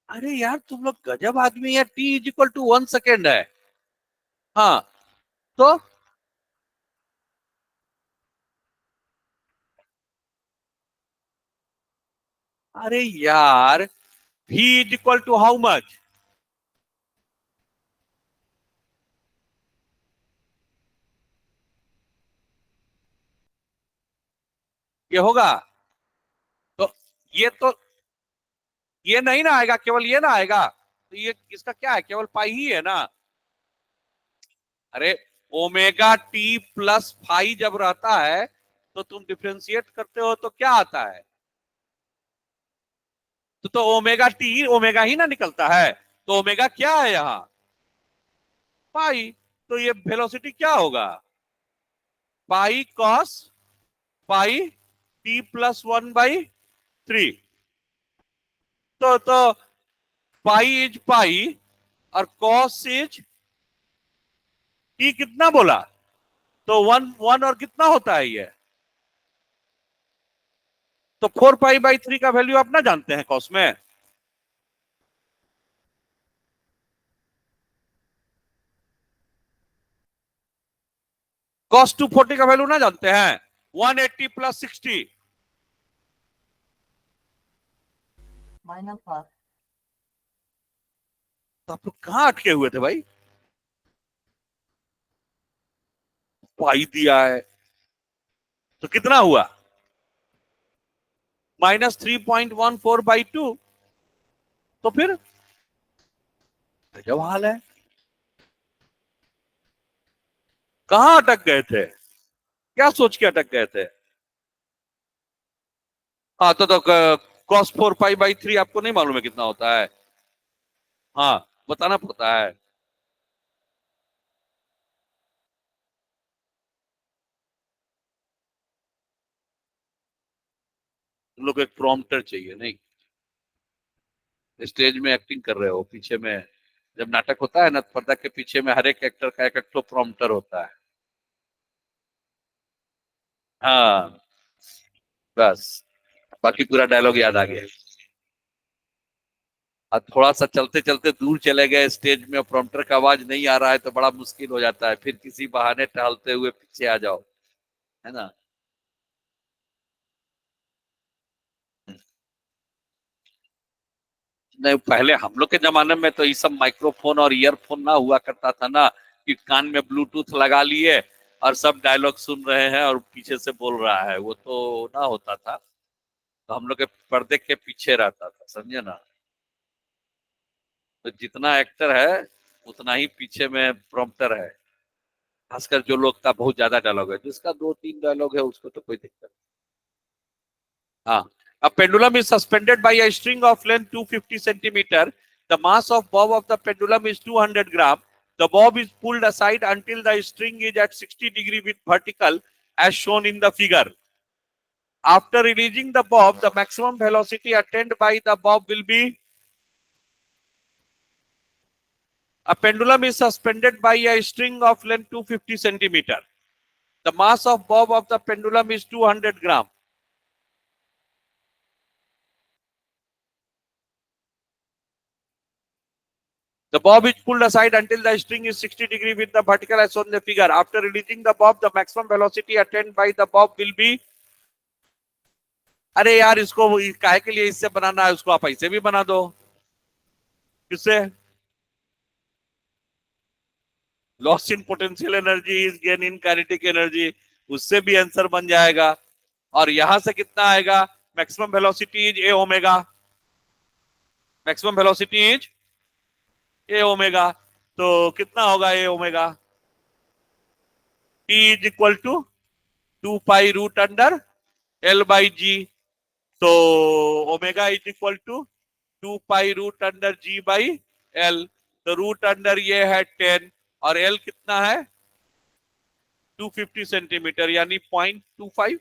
अरे यार, तुम लोग गजब आदमी है। t is equal to 1 second है। हाँ, तो अरे यार, v is equal to how much? ये होगा, तो तो ये नहीं ना आएगा, केवल ये ना आएगा, तो ये इसका क्या है? केवल पाई ही है ना। अरे, ओमेगा टी प्लस फाई जब रहता है तो तुम डिफ्रेंशिएट करते हो तो क्या आता है? तो ओमेगा टी ओमेगा ही ना निकलता है। तो ओमेगा क्या है यहाँ? पाई। तो ये वेलोसिटी क्या होगा? Pi cos pi T plus 1/3। तो पाई इज पाई, और कॉस इज टी कितना बोला? तो 1 1 और कितना होता है ये? तो 4 पाई/3 का वैल्यू आप ना जानते हैं कॉस में? कॉस 240 का वैल्यू ना जानते हैं? 180 प्लस 60। -5। तो आप लोग कहाँ अटके हुए थे भाई? पाई दिया है, तो कितना हुआ? -3.14/2। तो फिर गजब हाल है। कहाँ अटक गए थे? क्या सोच के अटक गए थे? हाँ, तो कॉस 4 पाई/3 आपको नहीं मालूम है कितना होता है? हाँ, बताना पड़ता है। तुम लोग को एक प्रॉम्प्टर चाहिए नहीं? स्टेज में एक्टिंग कर रहे हो, पीछे में जब नाटक होता है ना, पर्दा के पीछे में हर एक एक्टर का एक एक तो प्रॉम्प्टर होता है। हाँ, बस, बाकी पूरा डायलॉग याद आ गया। और थोड़ा सा चलते चलते दूर चले गए स्टेज में, प्रॉम्प्टर का आवाज नहीं आ रहा है तो बड़ा मुश्किल हो जाता है, फिर किसी बहाने टहलते हुए पीछे आ जाओ, है ना। नहीं, पहले हम लोग के जमाने में तो ये सब माइक्रोफोन और ईयरफोन ना हुआ करता था ना, कि कान में ब्लूटूथ लगा लिए और सब डायलॉग सुन रहे हैं और पीछे से बोल रहा है, वो तो ना होता था। तो हम लोग के पर्दे के पीछे रहता था, समझे ना। तो जितना एक्टर है उतना ही पीछे में प्रॉम्प्टर है, खासकर जो लोग का बहुत ज्यादा डायलॉग है, जिसका 2-3 डायलॉग है उसको तो कोई दिक्कत नहीं। हाँ, a pendulum is suspended by a string of length 250 centimeter. The mass of bob of the pendulum is 200 gram. The bob is pulled aside until the string is at 60° with vertical, as shown in the figure. After releasing the bob, the maximum velocity attained by the bob will be. A pendulum is suspended by a string of length 250 centimeter. The mass of bob of the pendulum is 200 gram. The bob is pulled aside until the string is 60° with the vertical as shown in the figure. After releasing the bob, the maximum velocity attained by the bob will be. अरे यार, इसको काहे के लिए इससे बनाना है, उसको आप ऐसे भी बना दो। किससे? Loss in potential energy is gain in kinetic energy, उससे भी आंसर बन जाएगा। और यहां से कितना आएगा? Maximum velocity is A omega. Maximum velocity is A omega, तो कितना होगा ए omega? T is equal to 2 pi root under L by G. तो omega is equal to 2 pi root under G by L. तो रूट अंडर ये है 10 और एल कितना है? 250 सेंटीमीटर, यानी 0.25।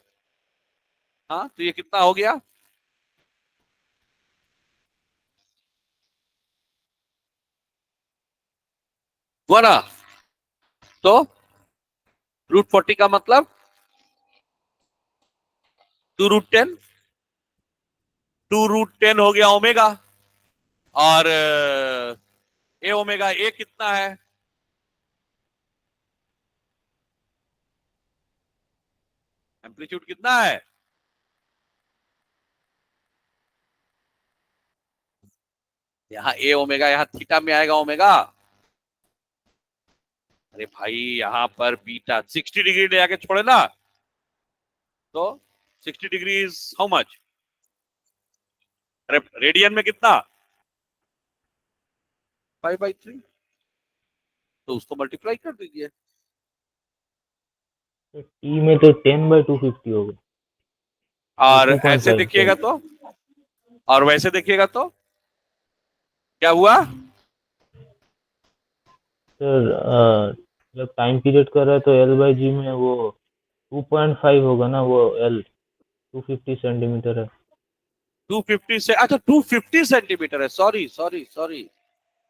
हाँ, तो ये कितना हो गया? हुआ ना? तो √40 का मतलब 2√10, 2√10 हो गया ओमेगा। और ए ओमेगा ए कितना है? एम्पलीट्यूड कितना है? यहाँ ए ओमेगा, यहाँ थीटा में आएगा ओमेगा। अरे भाई, यहाँ पर बीटा 60° ले आके छोड़े ना, तो 60° इज हाउ मच? अरे रेडियन में कितना? 5/3, तो उसको मल्टीप्लाई कर दीजिए। टी में तो 10/250 होगा, और तो ऐसे 2.5 देखिएगा तो, और वैसे देखिएगा तो क्या हुआ? सर जब टाइम पीरियड कर रहा है तो L/G में वो 2.5 होगा ना, वो L 250 सेंटीमीटर है। 250 से, अच्छा 250 सेंटीमीटर है, सॉरी सॉरी सॉरी,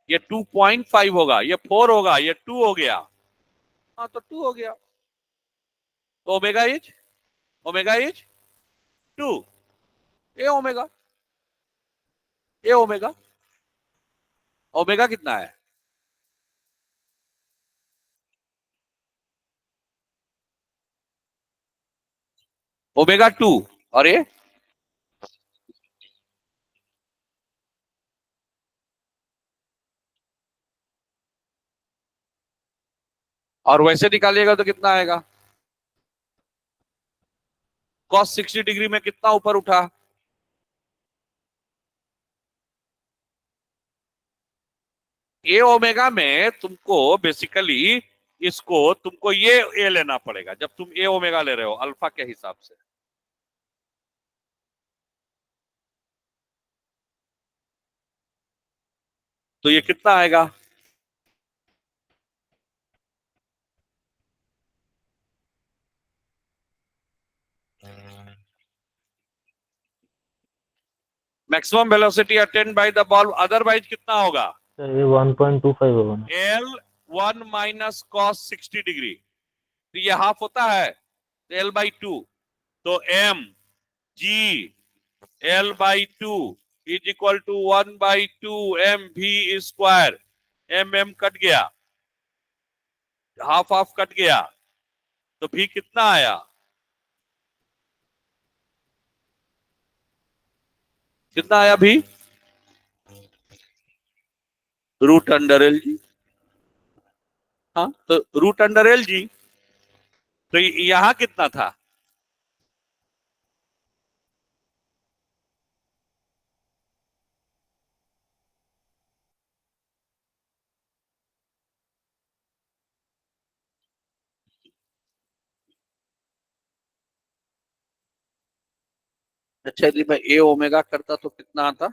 ये 2.5 होगा, ये 4 होगा, ये 2 हो गया। हाँ, तो 2 हो गया। तो omega is 2 A omega. A omega, omega कितना है? ओमेगा 2। और ये और वैसे निकालिएगा तो कितना आएगा? cos 60° में कितना ऊपर उठा? ए ओमेगा में तुमको बेसिकली इसको तुमको ये ए लेना पड़ेगा जब तुम ए ओमेगा ले रहे हो अल्फा के हिसाब से। तो ये कितना आएगा? Maximum velocity attend by the ball, otherwise कितना होगा? सर ये 1.25 होगा ना। एल 1 माइनस cos 60°, तो ये हाफ होता है, L/2। तो m g L/2 is equal to 1/2 mv²। M cut गया, हाफ हाफ कट गया, तो भी कितना आया? कितना आया भी? √LG। हाँ, तो √LG, तो यहां कितना था? अच्छा यदि मैं ए ओमेगा करता तो कितना आता?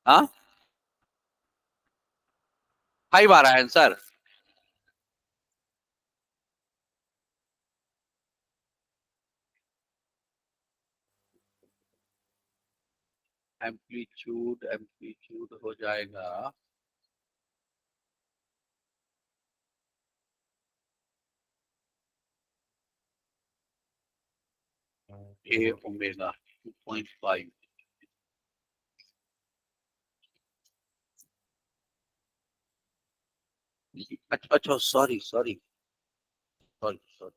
हाँ 5 आ रहा है आंसर। एम्पलीट्यूड हो जाएगा ए ओमेगा 2.5। अच्छा सॉरी सॉरी सॉरी सॉरी,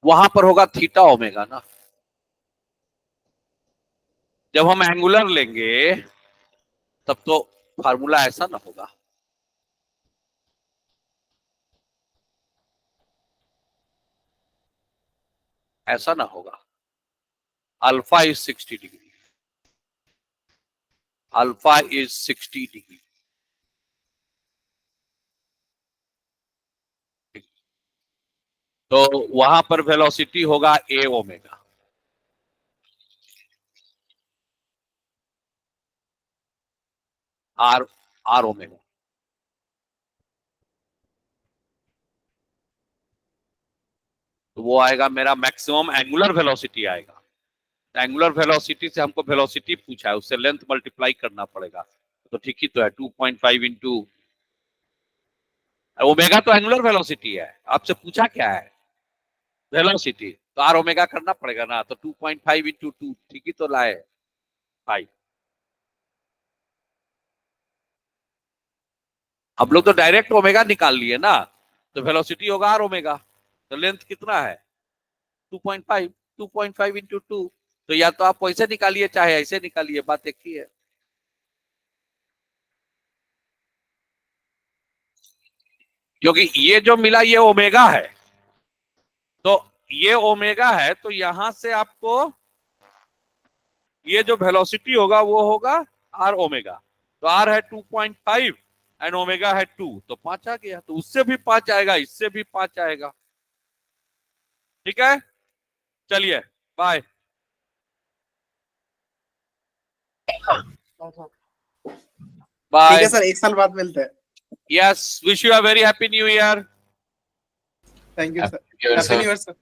वहां पर होगा थीटा ओमेगा ना। जब हम एंगुलर लेंगे तब तो फार्मूला ऐसा ना होगा। ऐसा ना होगा। Alpha is 60 degree, alpha is 60 degree. तो वहां पर वेलोसिटी होगा ए ओमेगा। R r omega. तो वो आएगा मेरा मैक्सिमम एंगुलर वेलोसिटी आएगा। एंगुलर वेलोसिटी से हमको वेलोसिटी पूछा है, उससे लेंथ मल्टीप्लाई करना पड़ेगा। तो ठीक ही तो है 2.5 इंटू ओमेगा, तो एंगुलर वेलोसिटी है। आपसे पूछा क्या है? वेलोसिटी। तो आर ओमेगा करना पड़ेगा ना। तो 2.5 इंटू 2 ठीक ही तो लाए 5। हम लोग तो डायरेक्ट ओमेगा निकाल लिए ना। तो वेलोसिटी होगा आर ओमेगा। तो लेंथ कितना है? 2.5। 2.5 इंटू 2। तो या तो आप वैसे निकालिए चाहे ऐसे निकालिए, बात एक ही है। क्योंकि ये जो मिला ये ओमेगा है, तो ये ओमेगा है, तो यहां से आपको ये जो वेलोसिटी होगा वो होगा आर ओमेगा। तो आर है 2.5 एंड ओमेगा है 2, तो 5 आ गया। तो उससे भी 5 आएगा, इससे भी 5 आएगा। ठीक है, चलिए बाय। ठीक है बाय। सर, एक साल बाद मिलते हैं। Yes, wish you a very happy new year. Thank you sir. Happy New Year, happy sir. New year sir.